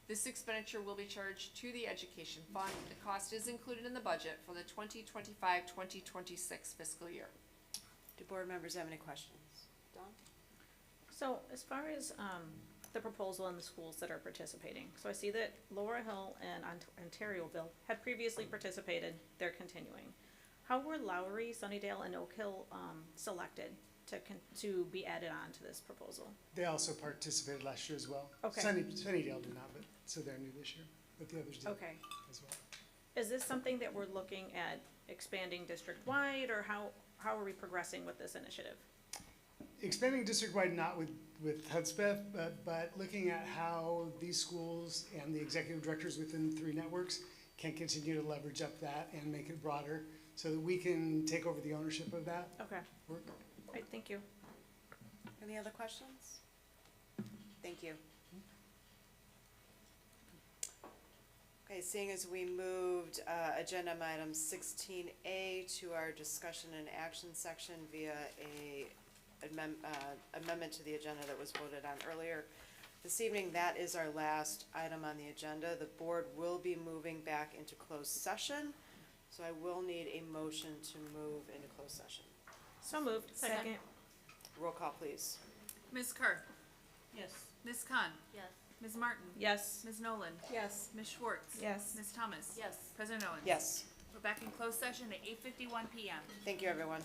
This expenditure will be charged to the education fund. The cost is included in the budget for the 2025-2026 fiscal year. Do board members have any questions? Dawn? So as far as the proposal and the schools that are participating, so I see that Laurel Hill and Ontarioville had previously participated. They're continuing. How were Lowry, Sunnydale, and Oak Hill selected to be added on to this proposal? They also participated last year as well. Okay. Sunnydale did not, but so they're new this year, but the others did Okay. as well. Is this something that we're looking at expanding district-wide, or how are we progressing with this initiative? Expanding district-wide, not with Hudspeth, but looking at how these schools and the executive directors within the 3 networks can continue to leverage up that and make it broader so that we can take over the ownership of that Okay. work. Right, thank you. Any other questions? Thank you. Okay, seeing as we moved agenda item 16A to our discussion and action section via a amendment to the agenda that was voted on earlier this evening, that is our last item on the agenda. The board will be moving back into closed session, so I will need a motion to move into closed session. So moved. Second. Roll call, please. Ms. Kerr? Yes. Ms. Khan? Yes. Ms. Martin? Yes. Ms. Nolan? Yes. Ms. Schwartz? Yes. Ms. Thomas? Yes. President Owens? Yes. We're back in closed session at 8:51 p.m. Thank you, everyone.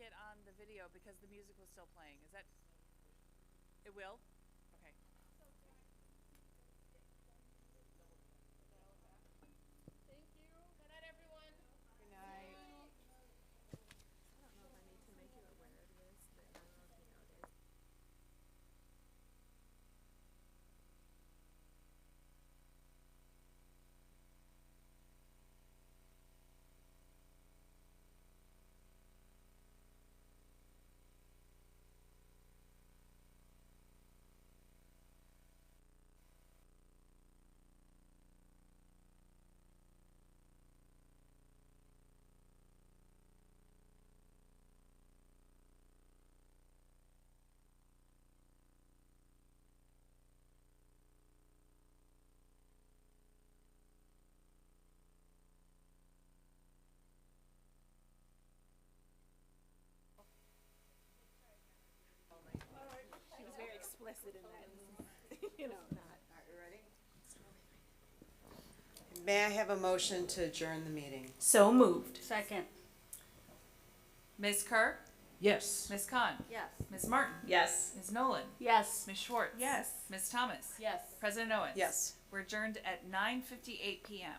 it on the video because the music was still playing. Is that? It will? Okay. Thank you. Good night, everyone. Good night. I don't know if I need to make you aware of this, but I don't know if you noticed. She was very explicit in that, you know, not. All right, you ready? May I have a motion to adjourn the meeting? So moved. Second. Ms. Kerr? Yes. Ms. Khan? Yes. Ms. Martin? Yes. Ms. Nolan? Yes. Ms. Schwartz? Yes. Ms. Thomas? Yes. President Owens? Yes. We're adjourned at 9:58 p.m.